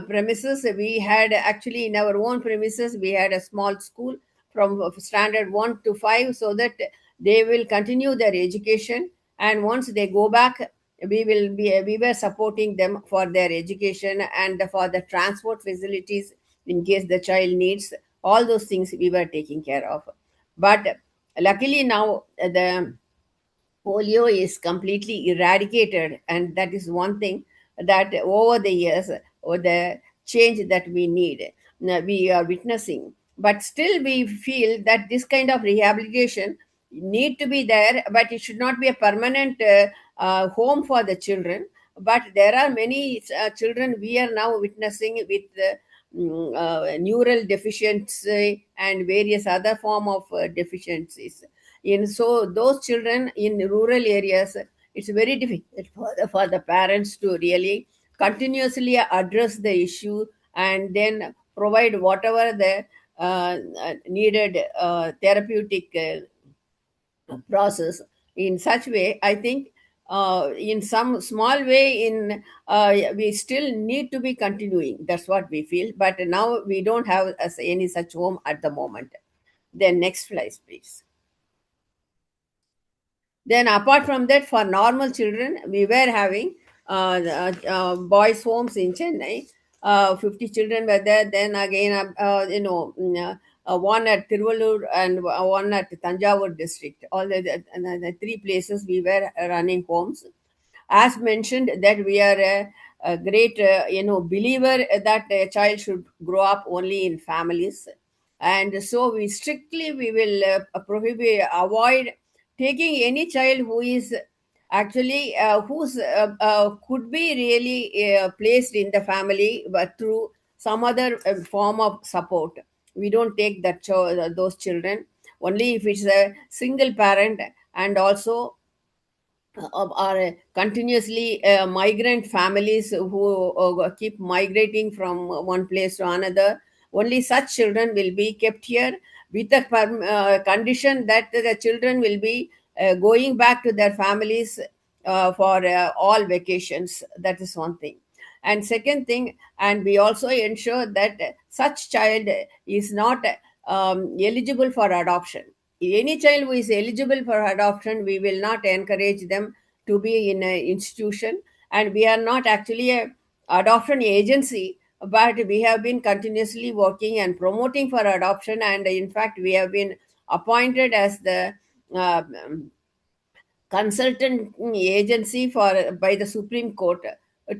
S5: premises, we had actually in our own premises, we had a small school from standard 1 to 5, so that they will continue their education. And once they go back, we were supporting them for their education and for the transport facilities in case the child needs. All those things we were taking care of. But luckily now the polio is completely eradicated, and that is one thing that over the years, or the change that we need, we are witnessing. But still we feel that this kind of rehabilitation need to be there, but it should not be a permanent home for the children. But there are many children we are now witnessing with neural deficiency and various other form of deficiencies. In so those children in rural areas, it's very difficult for the parents to really continuously address the issue and then provide whatever the needed therapeutic process. In such way, I think in some small way, in we still need to be continuing. That's what we feel. But now we don't have any such home at the moment. Then next slide, please. Then, apart from that, for normal children, we were having boys' homes in Chennai. 50 children were there. Then again, one at Tiruvallur and one at Tanjavur district. All the three places we were running homes. As mentioned, that we are a great believer that a child should grow up only in families, and so we will prohibit, avoid taking any child who is actually who's could be really placed in the family but through some other form of support. We don't take those children only if it's a single parent, and also are continuously migrant families who keep migrating from one place to another. Only such children will be kept here with the condition that the children will be going back to their families for all vacations. That is one thing. And second thing, and we also ensure that such child is not eligible for adoption. Any child who is eligible for adoption, we will not encourage them to be in an institution. And we are not actually a adoption agency, but we have been continuously working and promoting for adoption. And in fact, we have been appointed as the uh, consultant agency for by the Supreme Court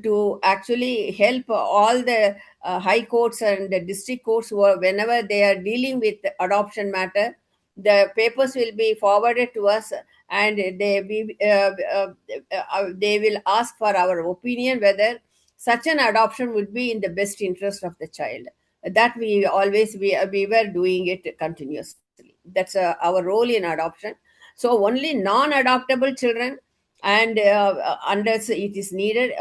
S5: to actually help all the high courts and the district courts who are, whenever they are dealing with adoption matter, the papers will be forwarded to us, and they will ask for our opinion whether such an adoption would be in the best interest of the child. That we were doing it continuously. That's our role in adoption. So only non-adoptable children, and unless it is needed,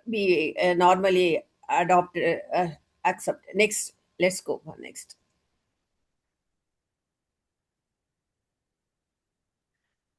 S5: we normally adopt, accept. Next, let's go for next.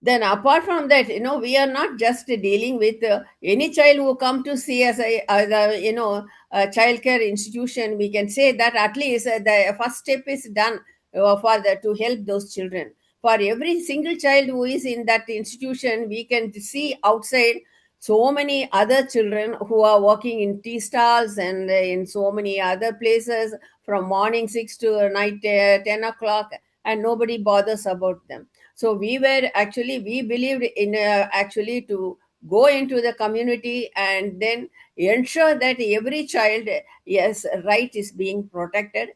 S5: Then apart from that, we are not just dealing with any child who come to see us as a a child care institution. We can say that at least the first step is done to help those children. For every single child who is in that institution, we can see outside so many other children who are working in tea stalls and in so many other places from morning 6 to night 10 o'clock, and nobody bothers about them. So we believed in actually to go into the community and then ensure that every child, yes, right is being protected.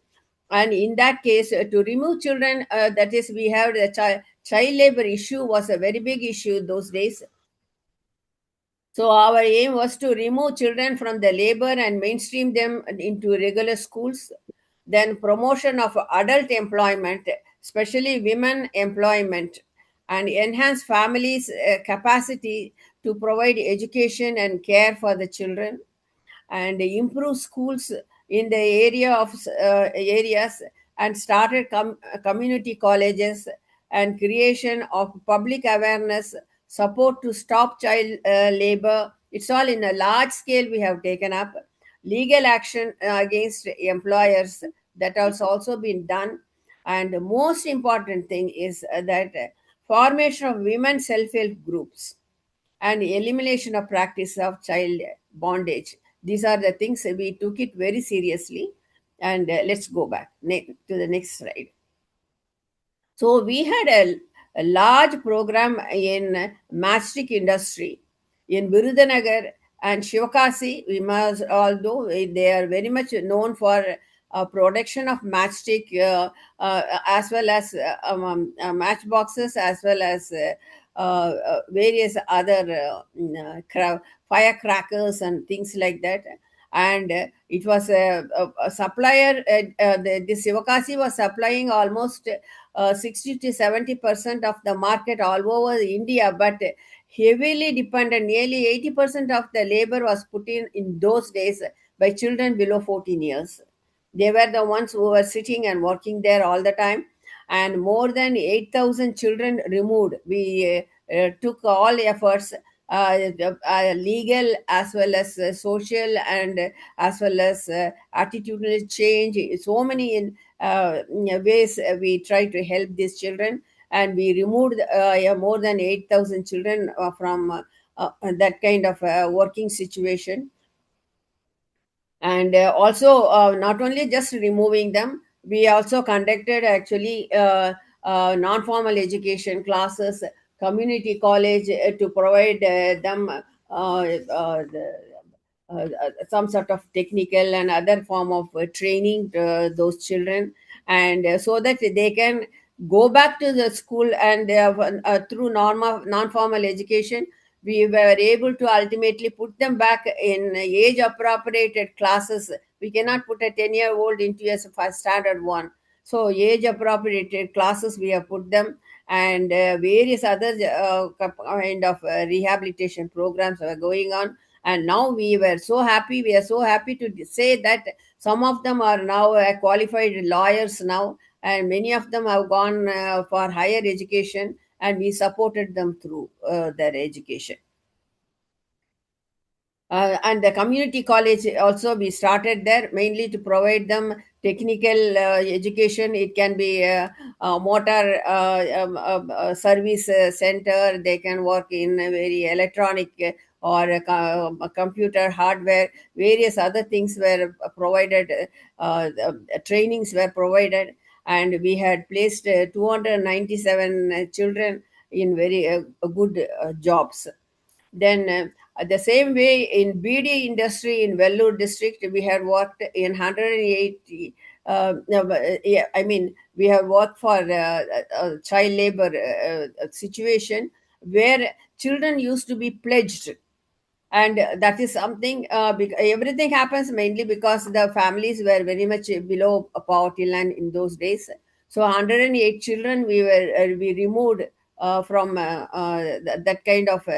S5: And in that case, to remove children, that is, we have the child labor issue was a very big issue those days. So our aim was to remove children from the labor and mainstream them into regular schools. Then promotion of adult employment, especially women employment, and enhance families' capacity to provide education and care for the children, and improve schools in the areas, and started community colleges, and creation of public awareness, support to stop child labor. It's all in a large scale we have taken up. Legal action against employers, that has also been done. And the most important thing is that formation of women self-help groups and elimination of practice of child bondage. These are the things we took it very seriously. And let's go back to the next slide. So we had a large program in matchstick industry in Virudanagar and Shivakasi. We must, although they are very much known for production of matchstick, as well as matchboxes, as well as various other firecrackers and things like that. And it was a supplier. The Sivakasi was supplying almost 60 to 70% of the market all over India, but heavily dependent. Nearly 80% of the labor was put in those days by children below 14 years. They were the ones who were sitting and working there all the time, and more than 8,000 children removed. We took all efforts, legal as well as social, and as well as attitudinal change. So many ways we try to help these children, and we removed yeah, more than 8,000 children from that kind of working situation. And also, not only just removing them, we also conducted actually non-formal education classes, community college, to provide them some sort of technical and other form of training to those children, and so that they can go back to the school, and through non-formal education we were able to ultimately put them back in age appropriated classes. We cannot put a 10-year-old into a first standard one. So age appropriated classes we have put them, and various other kind of rehabilitation programs were going on. And now we are so happy to say that some of them are now qualified lawyers now, and many of them have gone for higher education, and we supported them through their education. And the community college also we started there mainly to provide them technical education. It can be a motor service center. They can work in a very electronic or a computer hardware. Various other things were provided. Trainings were provided, and we had placed 297 children in very good jobs. Then the same way in BD industry in Vellore district, we had worked in 180. No, yeah, I mean, we have worked for child labor situation where children used to be pledged, and that is something everything happens mainly because the families were very much below a poverty line in those days. So 108 children we removed from that kind of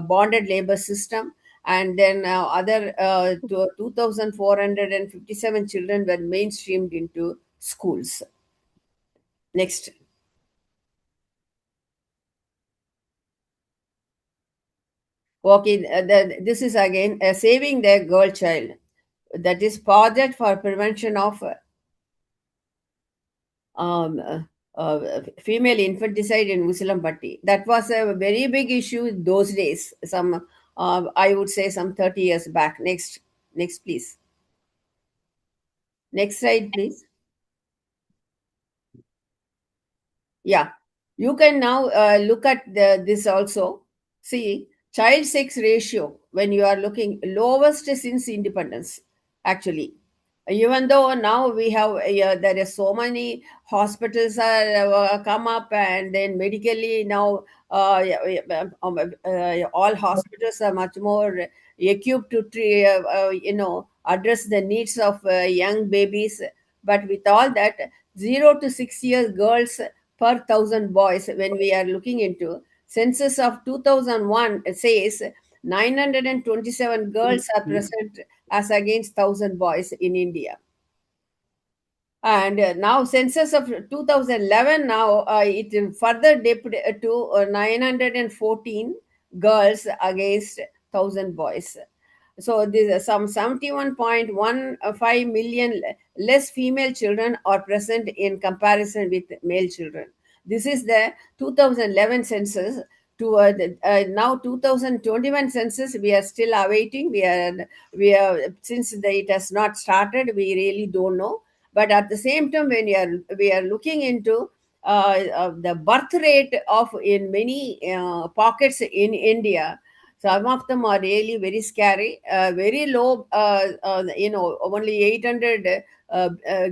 S5: bonded labor system, and then other 2457 children were mainstreamed into schools. Next. Okay, this is again saving the girl child, that is project for prevention of um, female infanticide in Muslimpatti. That was a very big issue those days. Some, I would say, some 30 years back. Next, please. Next slide, please. Yeah, you can now look at this also. See, child sex ratio when you are looking lowest since independence, actually. Even though now we have, there is so many hospitals are come up, and then medically now all hospitals are much more equipped to address the needs of young babies. But with all that, 0 to 6 years girls per thousand boys, when we are looking into census of 2001 says 927 girls are present as against 1,000 boys in India. And now census of 2011, now it further dipped to 914 girls against 1,000 boys. So there's some 71.15 million less female children are present in comparison with male children. This is the 2011 census. To now 2021 census, we are still awaiting. We are since it has not started, we really don't know. But at the same time, when we are looking into the birth rate of in many pockets in India, some of them are really very scary, very low. Only 800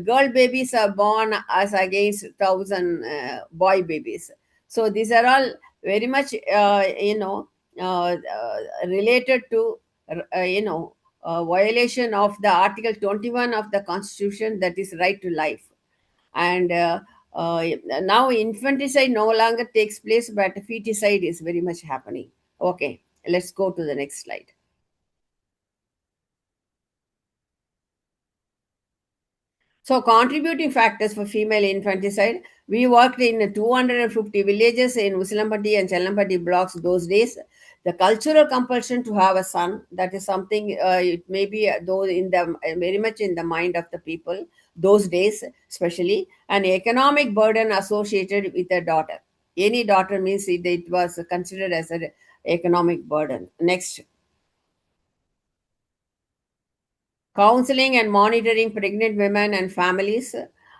S5: girl babies are born as against 1,000 boy babies. So these are all very much, related to, violation of the Article 21 of the Constitution, that is right to life. And now infanticide no longer takes place, but feticide is very much happening. Okay, let's go to the next slide. So, contributing factors for female infanticide, we worked in 250 villages in Usilampati and Chellampati blocks those days. The cultural compulsion to have a son, that is something, it may be though in the very much in the mind of the people those days, especially an economic burden associated with a daughter. Any daughter means it was considered as an economic burden. Next. Counseling and monitoring pregnant women and families,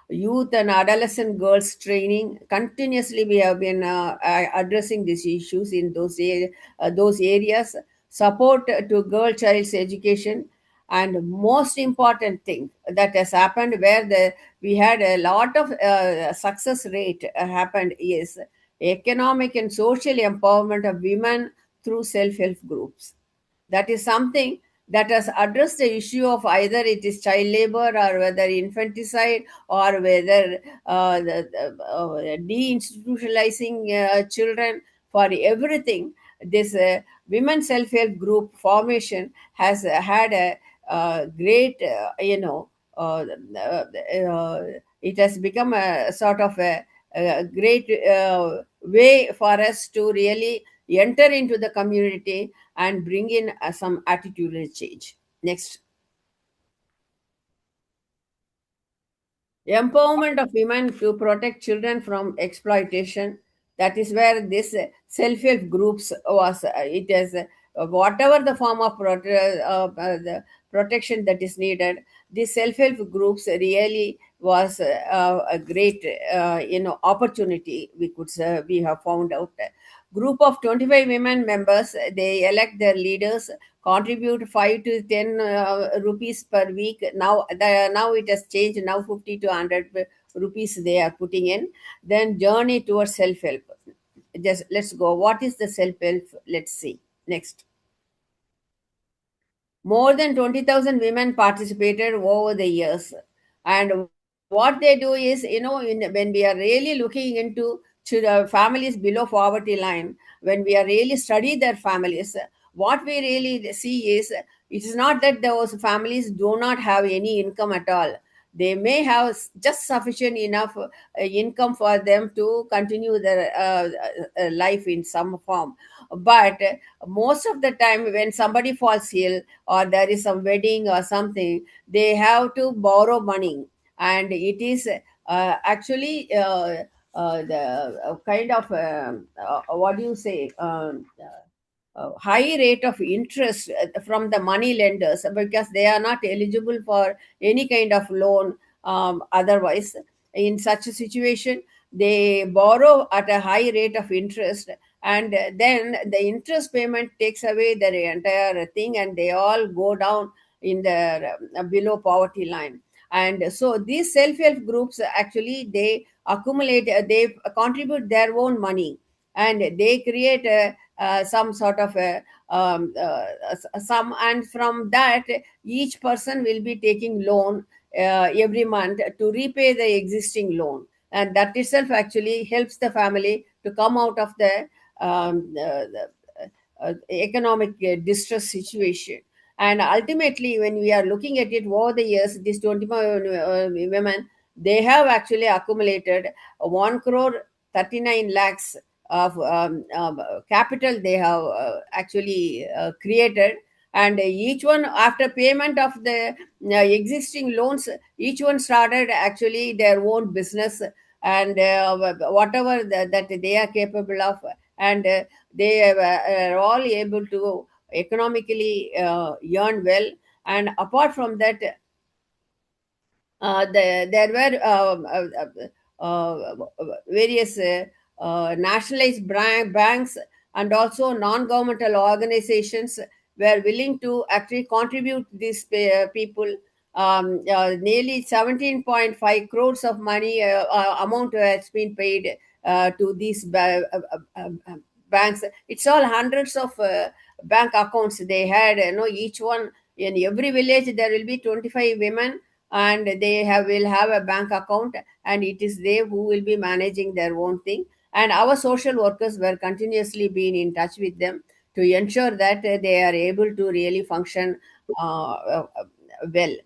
S5: youth and adolescent girls training. Continuously, we have been addressing these issues in those areas. Support to girl child's education, and most important thing that has happened where we had a lot of success rate happened is economic and social empowerment of women through self-help groups. That is something that has addressed the issue of either it is child labor or whether infanticide or whether deinstitutionalizing children. For everything, this women self-help group formation has had a great it has become a sort of a great way for us to really enter into the community and bring in some attitudinal change. Next. Empowerment of women to protect children from exploitation. That is where this self-help groups was. It is whatever the form of the protection that is needed. These self-help groups really was a great opportunity. We have found out. Group of 25 women members. They elect their leaders, contribute 5 to 10 rupees per week. Now it has changed. Now 50 to 100 rupees they are putting in. Then journey towards self help. Just let's go. What is the self help? Let's see. Next. More than 20,000 women participated over the years. And what they do is, when we are really looking into families below poverty line, when we are really study their families, what we really see is it is not that those families do not have any income at all. They may have just sufficient enough income for them to continue their life in some form. But most of the time, when somebody falls ill or there is some wedding or something, they have to borrow money, and it is actually the kind of what do you say high rate of interest from the money lenders, because they are not eligible for any kind of loan. Otherwise, in such a situation, they borrow at a high rate of interest, and then the interest payment takes away their entire thing, and they all go down in the below poverty line. And so these self-help groups actually they accumulate, they contribute their own money, and they create some sort of a some, and from that each person will be taking loan every month to repay the existing loan, and that itself actually helps the family to come out of the economic distress situation. And ultimately, when we are looking at it over the years, these 25 women, they have actually accumulated 1 crore 39 lakhs of capital they have actually created. And each one, after payment of the existing loans, each one started actually their own business, and whatever that they are capable of, and they are all able to economically earn well. And apart from that, there were various nationalized banks and also non-governmental organizations were willing to actually contribute these people. Nearly 17.5 crores of money amount has been paid to these banks. It's all hundreds of bank accounts they had. Each one in every village there will be 25 women, and they will have a bank account, and it is they who will be managing their own thing. And our social workers were continuously being in touch with them to ensure that they are able to really function well.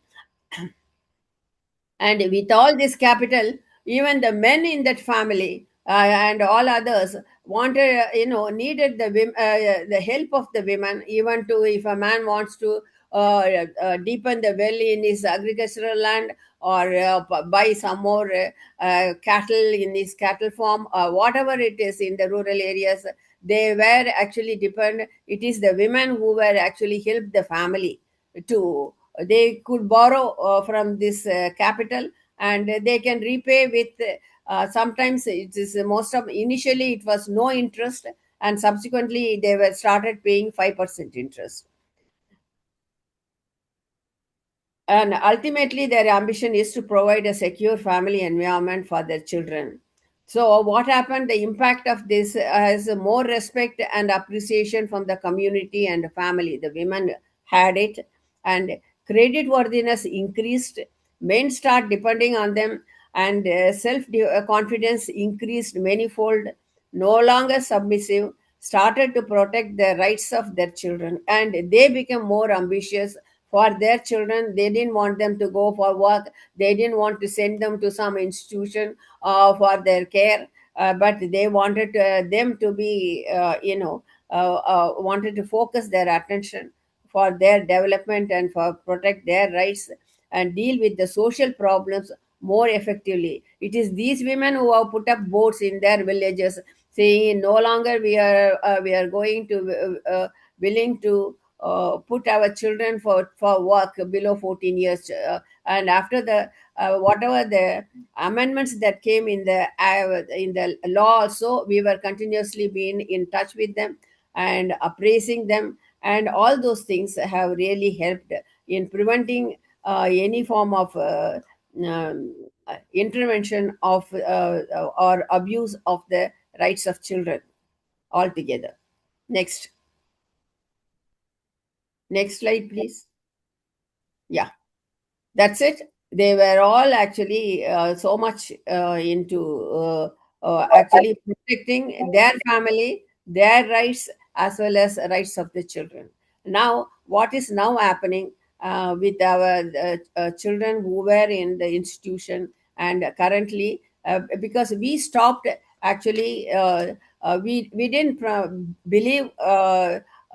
S5: And with all this capital, even the men in that family and all others wanted, needed the help of the women, even to, if a man wants to deepen the well in his agricultural land, or buy some more cattle in his cattle farm, whatever it is in the rural areas, they were actually depend. It is the women who were actually helped the family to, they could borrow from this capital, and they can repay with sometimes it is most of, initially it was no interest, and subsequently they were started paying 5% interest. And ultimately their ambition is to provide a secure family environment for their children. So what happened, the impact of this has more respect and appreciation from the community and the family. The women had it, and credit worthiness increased, men start depending on them, and self confidence increased manifold, no longer submissive, started to protect the rights of their children, and they became more ambitious for their children. They didn't want them to go for work, they didn't want to send them to some institution for their care, but they wanted them to be, wanted to focus their attention for their development and for protect their rights and deal with the social problems more effectively. It is these women who have put up boards in their villages saying no longer we are going to willing to put our children for work below 14 years, and after the whatever the amendments that came in the law also, we were continuously being in touch with them and appraising them, and all those things have really helped in preventing any form of intervention of or abuse of the rights of children altogether. Next slide, please. Yeah, that's it. They were all actually so much into actually protecting their family, their rights, as well as rights of the children. Now what is now happening with our children who were in the institution, and currently because we stopped actually we didn't believe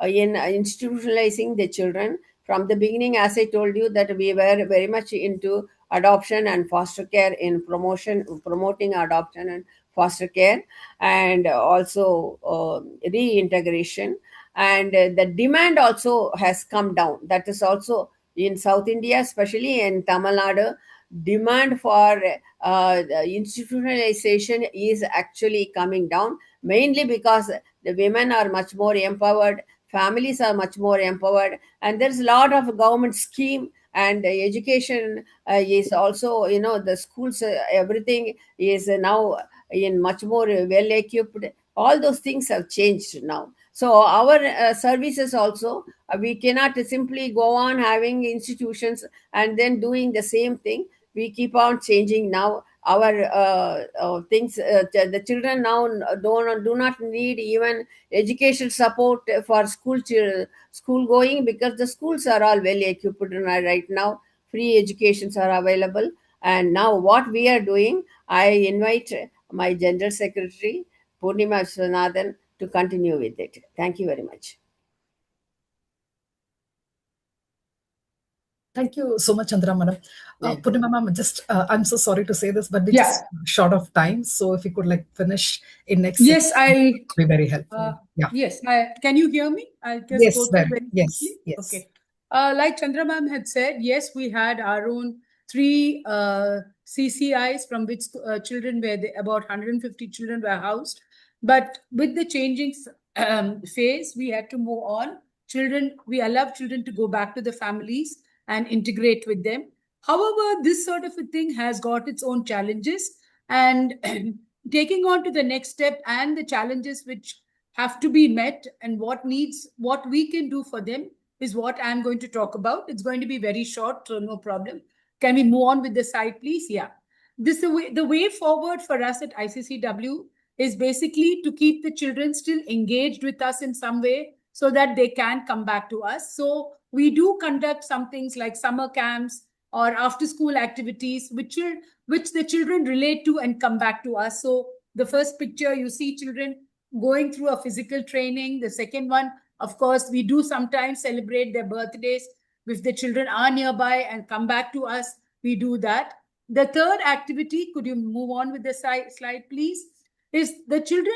S5: in institutionalizing the children from the beginning. As I told you, that we were very much into adoption and foster care, in promoting adoption and foster care, and also reintegration. And the demand also has come down. That is also in South India, especially in Tamil Nadu, demand for institutionalization is actually coming down, mainly because the women are much more empowered, families are much more empowered, and there's a lot of government scheme, and education is also, the schools, everything is now in much more well equipped. All those things have changed now. So our services also, we cannot simply go on having institutions and then doing the same thing. We keep on changing now our things. The children now do not need even education support for school going, because the schools are all well equipped right now. Free educations are available. And now what we are doing, I invite my general secretary Purnima Swanathan to continue with it. Thank you very much.
S3: Thank you so much, Chandra madam.
S5: Thank
S3: Purnima ma'am, just I'm so sorry to say this, but we
S6: Yeah.
S3: just short of time. So if you could finish in next
S6: Yes,
S3: 6 minutes, it would be very helpful. Yeah.
S6: Yes, can you hear me? I'll just
S3: Yes,
S6: go through
S3: very.
S6: very
S3: Yes,
S6: quickly.
S3: yes.
S6: Okay. Like Chandra ma'am had said, yes, we had our own 3 CCIs from which children were about 150 children were housed. But with the changing phase, we had to move on. We allow children to go back to the families and integrate with them. However, this sort of a thing has got its own challenges, and taking on to the next step and the challenges which have to be met, and what we can do for them is what I'm going to talk about. It's going to be very short, so no problem. Can we move on with the slide, please? Yeah. The way forward for us at ICCW is basically to keep the children still engaged with us in some way so that they can come back to us. So we do conduct some things like summer camps, or after school activities, which the children relate to and come back to us. So the first picture, you see children going through a physical training. The second one, of course, we do sometimes celebrate their birthdays. If the children are nearby and come back to us, we do that. The third activity, could you move on with the slide, please? Is the children,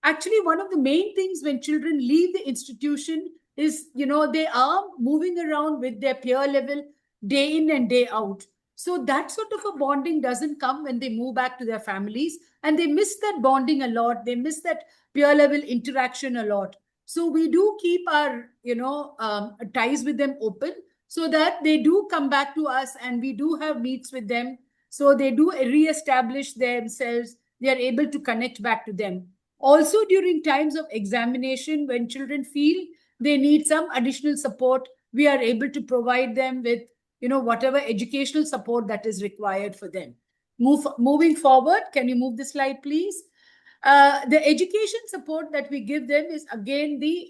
S6: actually one of the main things when children leave the institution is, they are moving around with their peer level day in and day out. So that sort of a bonding doesn't come when they move back to their families, and they miss that bonding a lot. They miss that peer level interaction a lot. So we do keep our, ties with them open, so that they do come back to us and we do have meets with them. So they do re-establish themselves. They are able to connect back to them. Also, during times of examination, when children feel they need some additional support, we are able to provide them with, whatever educational support that is required for them. Moving forward, can you move the slide, please? The education support that we give them is again the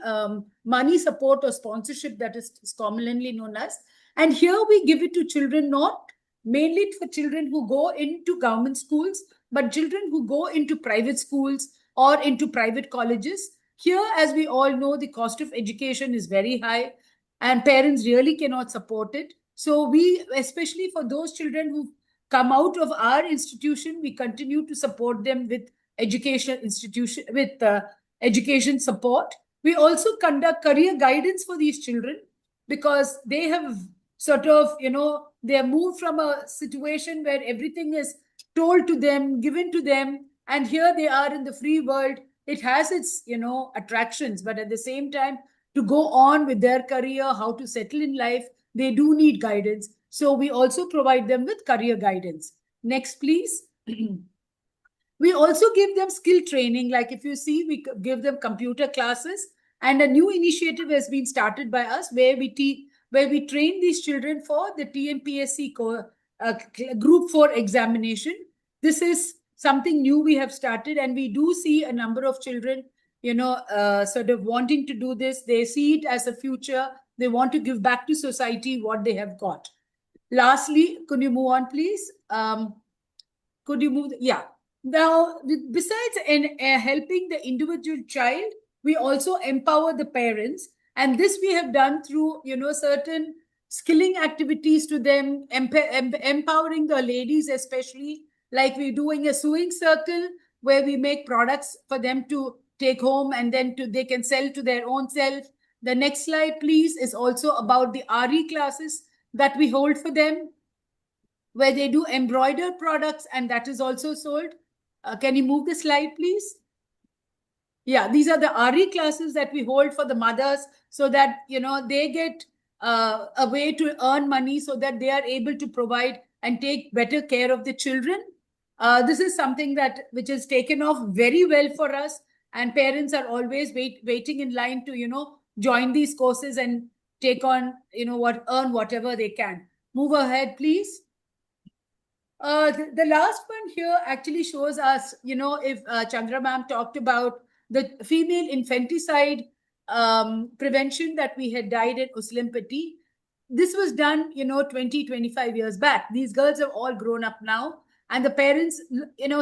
S6: money support or sponsorship that is commonly known as. And here we give it to children, not mainly for children who go into government schools, but children who go into private schools or into private colleges. Here, as we all know, the cost of education is very high and parents really cannot support it. So we, especially for those children who come out of our institution, we continue to support them with education support. We also conduct career guidance for these children, because they have sort of, they have moved from a situation where everything is told to them, given to them, and here they are in the free world. It has its, attractions, but at the same time, to go on with their career, how to settle in life, they do need guidance. So we also provide them with career guidance. Next, please. We also give them skill training. Like if you see, we give them computer classes, and a new initiative has been started by us where we train these children for the TMPSC Group 4 examination. This is something new we have started, and we do see a number of children, sort of wanting to do this. They see it as a future. They want to give back to society what they have got. Lastly, could you move on, please? Could you move? Yeah. Now, besides helping the individual child, we also empower the parents, and this we have done through, certain skilling activities to them, empowering the ladies especially, like we're doing a sewing circle where we make products for them to take home, and then they can sell to their own self. The next slide, please, is also about the RE classes that we hold for them, where they do embroidered products, and that is also sold. Can you move the slide, please? Yeah, these are the RE classes that we hold for the mothers, so that, they get a way to earn money, so that they are able to provide and take better care of the children. This is something which is taken off very well for us, and parents are always waiting in line to, join these courses and take on, earn whatever they can. Move ahead, please. The last one here actually shows us, if Chandra ma'am talked about the female infanticide prevention that we had died at Uslampati. This was done, 20, 25 years back. These girls have all grown up now. And the parents,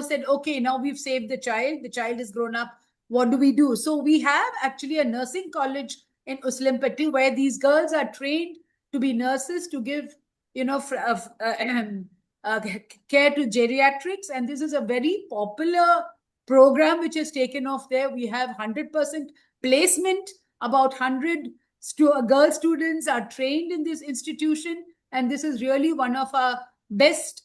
S6: said, okay, now we've saved the child is grown up. What do we do? So we have actually a nursing college in Uslampati where these girls are trained to be nurses, to give, care to geriatrics. And this is a very popular program which has taken off there. We have 100% placement. About 100 girl students are trained in this institution, and this is really one of our best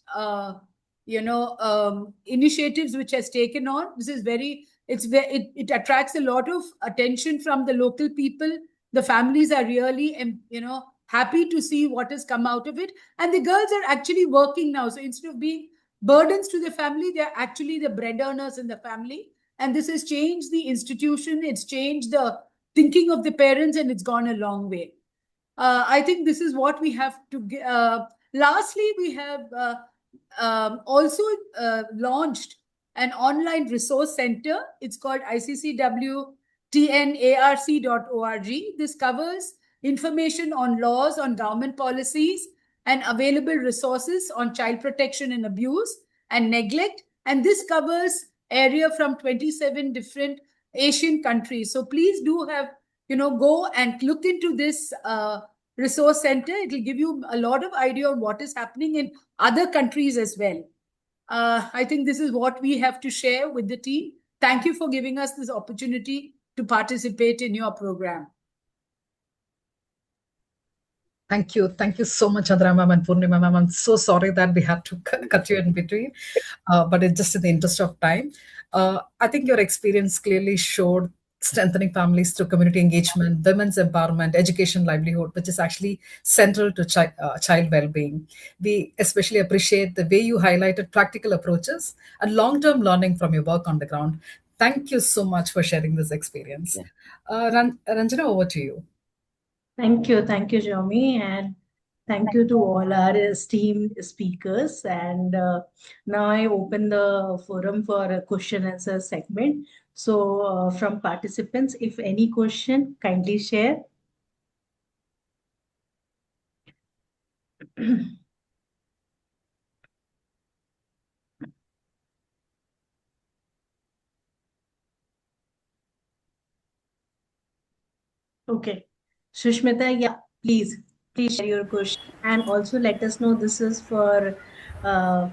S6: initiatives which has taken on. This is it attracts a lot of attention from the local people. The families are really happy to see what has come out of it, and the girls are actually working now. So instead of being burdens to the family, they're actually the bread earners in the family, and this has changed the institution. It's changed the thinking of the parents, and it's gone a long way. I think this is what we have to. Lastly, we have also launched an online resource center. It's called ICCWTNARC.org. This covers information on laws, on government policies, and available resources on child protection and abuse and neglect. And this covers area from 27 different Asian countries. So please do have, go and look into this resource center. It will give you a lot of idea on what is happening in other countries as well. I think this is what we have to share with the team. Thank you for giving us this opportunity to participate in your program.
S3: Thank you. Thank you so much, Chandra ma'am and Purnima ma'am. I'm so sorry that we had to cut you in between, but it's just in the interest of time. I think your experience clearly showed strengthening families through community engagement, women's empowerment, education, livelihood, which is actually central to child well-being. We especially appreciate the way you highlighted practical approaches and long-term learning from your work on the ground. Thank you so much for sharing this experience. Ranjana, over to you.
S1: Thank you, Jeremy, and thank you to all our esteemed speakers. And now I open the forum for a question answer segment. So, from participants, if any question, kindly share. Okay. Sushmita, yeah, please share your question and also let us know this is for uh,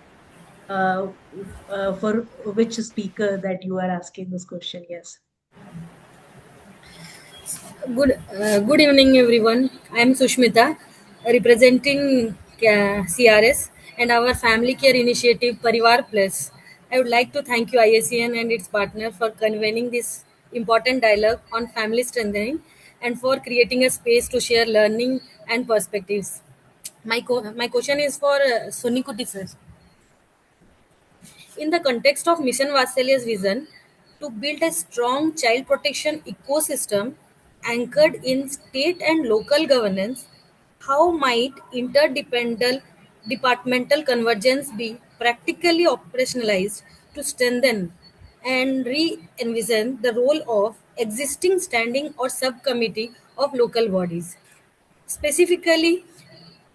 S1: which speaker that you are asking this question. Yes.
S7: Good evening, everyone. I am Sushmita, representing CRS and our family care initiative Parivar Plus. I would like to thank you, IACN and its partner, for convening this important dialogue on family strengthening and for creating a space to share learning and perspectives. My question is for Sonikuti sir. In the context of Mission Vatsalya's vision to build a strong child protection ecosystem anchored in state and local governance, how might interdependent departmental convergence be practically operationalized to strengthen and re-envision the role of existing standing or subcommittee of local bodies? Specifically,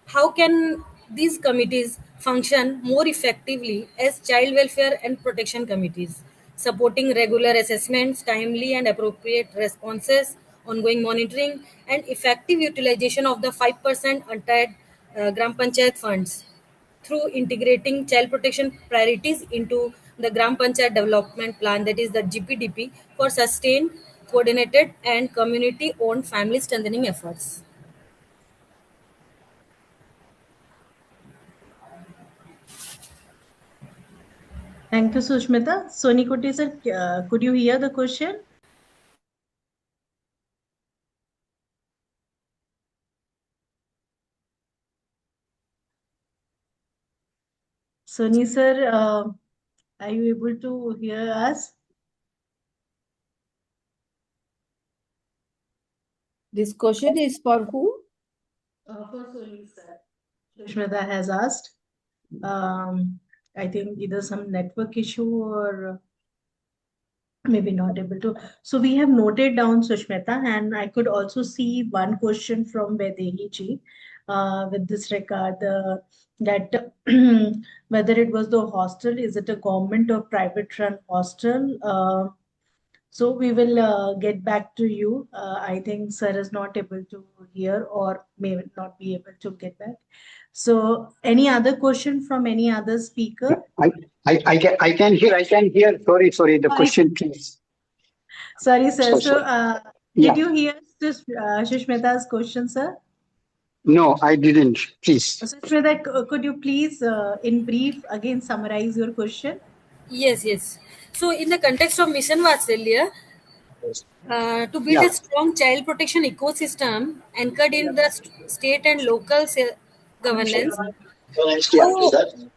S7: how can these committees function more effectively as child welfare and protection committees, supporting regular assessments, timely and appropriate responses, ongoing monitoring, and effective utilization of the 5% untied Gram Panchayat funds through integrating child protection priorities into the Gram Panchayat Development Plan, that is the GPDP, for sustained, coordinated, and community owned family strengthening efforts?
S1: Thank you, Sushmita. Sonikuti sir, could you hear the question? Soni sir, are you able to hear us?
S5: This question is for who?
S1: For Soni sir. Sushmita has asked. I think either some network issue or maybe not able to. So we have noted down Sushmita, and I could also see one question from Vedehi ji with this regard that whether it was the hostel, is it a government or private run hostel? So we will get back to you. I think sir is not able to hear or may not be able to get back. So any other question from any other speaker?
S4: I can hear. Sorry. The question, please.
S1: Sorry, sir.
S4: So
S1: So,
S4: yeah.
S1: did you hear Sushmita's question, sir?
S4: No, I didn't. Please.
S1: Sushmita, could you please, in brief, again summarize your question?
S7: Yes. So, in the context of Mission Vatsalya, to build a strong child protection ecosystem anchored in the state and local governance, how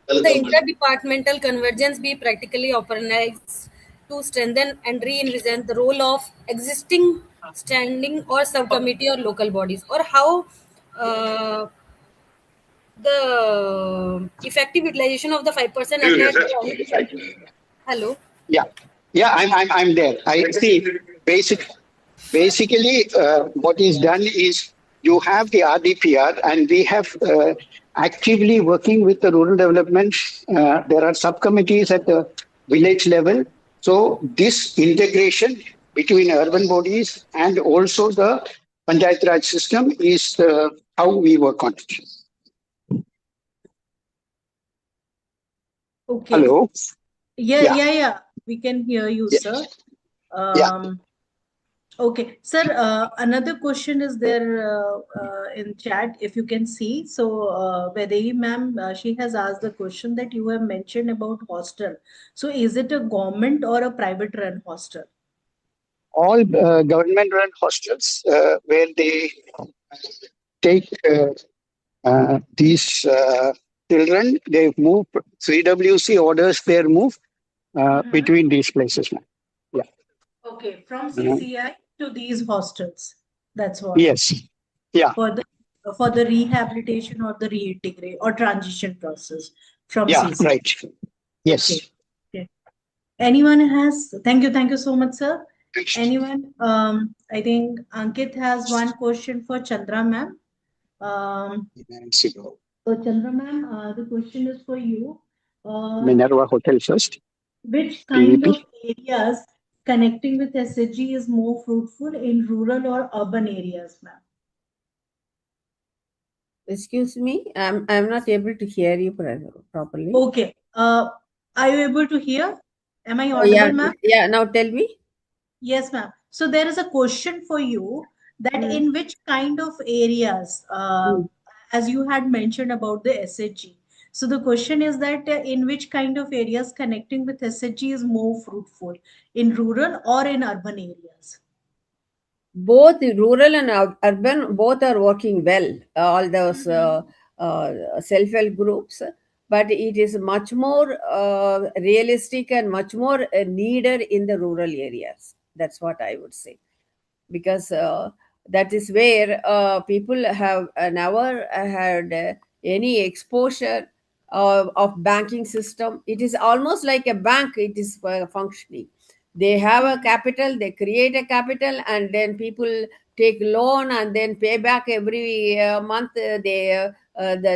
S7: the interdepartmental convergence be practically operationalized to strengthen and re-envision the role of existing standing or subcommittee or local bodies, or how the effective utilization of the 5% attached fund. Hello.
S4: Yeah. I'm there. I see. Basically, what is done is you have the RDPR, and we have actively working with the rural development. There are subcommittees at the village level. So this integration between urban bodies and also the Panchayat Raj system is how we work on it.
S1: Okay.
S4: Hello.
S1: Yeah,
S4: Yeah.
S1: yeah, yeah. We can hear you,
S4: Yeah.
S1: sir.
S4: Yeah.
S1: Okay, sir. Another question is there in chat, if you can see. So, Vedai ma'am, she has asked the question that you have mentioned about hostel. So, is it a government or a private run hostel?
S4: All government-run hostels where they take these children, they move, CWC orders their move between these places. Yeah.
S1: Okay, from
S4: Uh,
S1: CCI to these hostels. That's what.
S4: yes. Yeah.
S1: For the rehabilitation or the reintegrate or transition process from
S4: Yeah.
S1: CCI.
S4: Right.
S1: Okay.
S4: Yes.
S1: Okay. Anyone has, thank you so much, sir. Anyone, I think Ankit has one question for Chandra ma'am. So Chandra ma'am, the question is for you.
S4: Minerva Hotel first.
S1: Which kind
S4: PVP.
S1: of areas connecting with SHG is more fruitful in rural or urban areas, ma'am?
S5: Excuse me, I'm not able to hear you properly.
S1: Okay. Are you able to hear? Am I
S5: Oh, yeah,
S1: audible, ma'am?
S5: yeah. Now tell me.
S1: Yes, ma'am. So there is a question for you that
S5: Mm,
S1: in which kind of areas,
S5: mm.
S1: as you had mentioned about the SHG. So the question is that in which kind of areas connecting with SHG is more fruitful, in rural or in urban areas?
S5: Both the rural and urban, both are working well. All those self-help groups, but it is much more realistic and much more needed in the rural areas. That's what I would say, because that is where people have never had any exposure of banking system. It is almost like a bank. It is functioning. They have a capital, they create a capital, and then people take loan and then pay back every month. The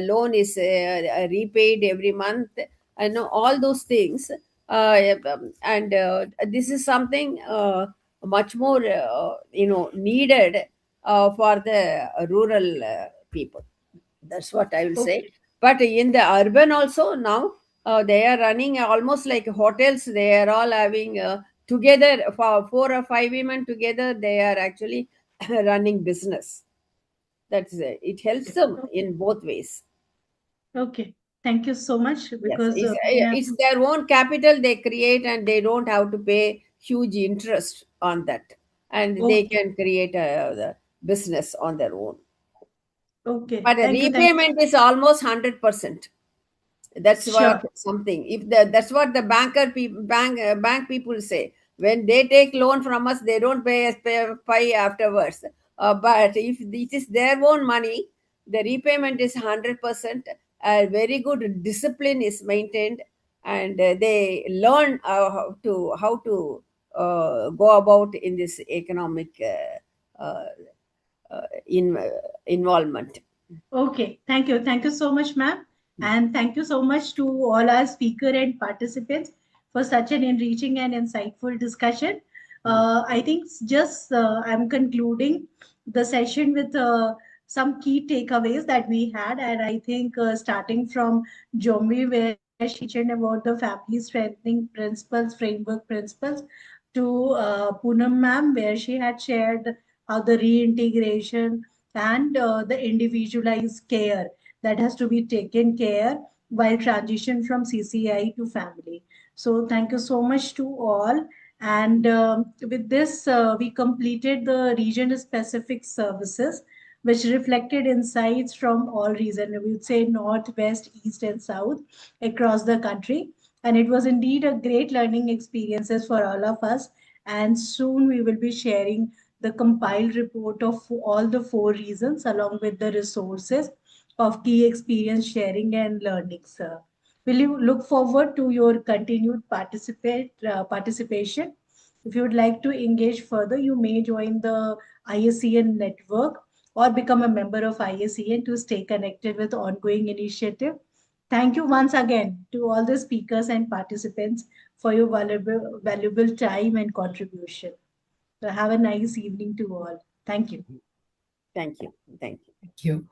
S5: loan is repaid every month, and all those things. And this is something much more needed for the rural people. That's what I will say.
S1: Okay.
S5: But in the urban also now, they are running almost like hotels. They are all having together, for 4 or 5 women together, they are actually running business. That's it. It helps them in both ways.
S1: Okay. Thank you so much
S5: Yes,
S1: because we have.
S5: it's their own capital they create, and they don't have to pay huge interest on that, and they
S1: Okay.
S5: can create the business on their own.
S1: Okay.
S5: But the
S1: Thank you. Thank you.
S5: repayment is almost 100%. That's
S1: Sure.
S5: what something. If the that's what the bank people say. When they take loan from us, they don't pay afterwards. But if it is their own money, the repayment is 100%. Very good discipline is maintained, and they learn how to go about in this economic in involvement.
S1: Okay, thank you. Thank you so much, ma'am. And thank you so much to all our speaker and participants for such an enriching and insightful discussion. I think just I'm concluding the session with some key takeaways that we had. And I think starting from Jombi, where she mentioned about the family strengthening principles, framework principles, to Poonam ma'am, where she had shared how the reintegration and the individualized care that has to be taken care while transition from CCI to family. So thank you so much to all. And with this, we completed the region-specific services, which reflected insights from all regions. We would say north, west, east, and south across the country. And it was indeed a great learning experiences for all of us. And soon we will be sharing the compiled report of all the four reasons along with the resources of key experience sharing and learning, sir. Will you look forward to your continued participation? If you would like to engage further, you may join the ISCN network or become a member of IACN to stay connected with ongoing initiative. Thank you once again to all the speakers and participants for your valuable time and contribution. So have a nice evening to all. Thank you.
S5: Thank you. Thank you.
S3: Thank you.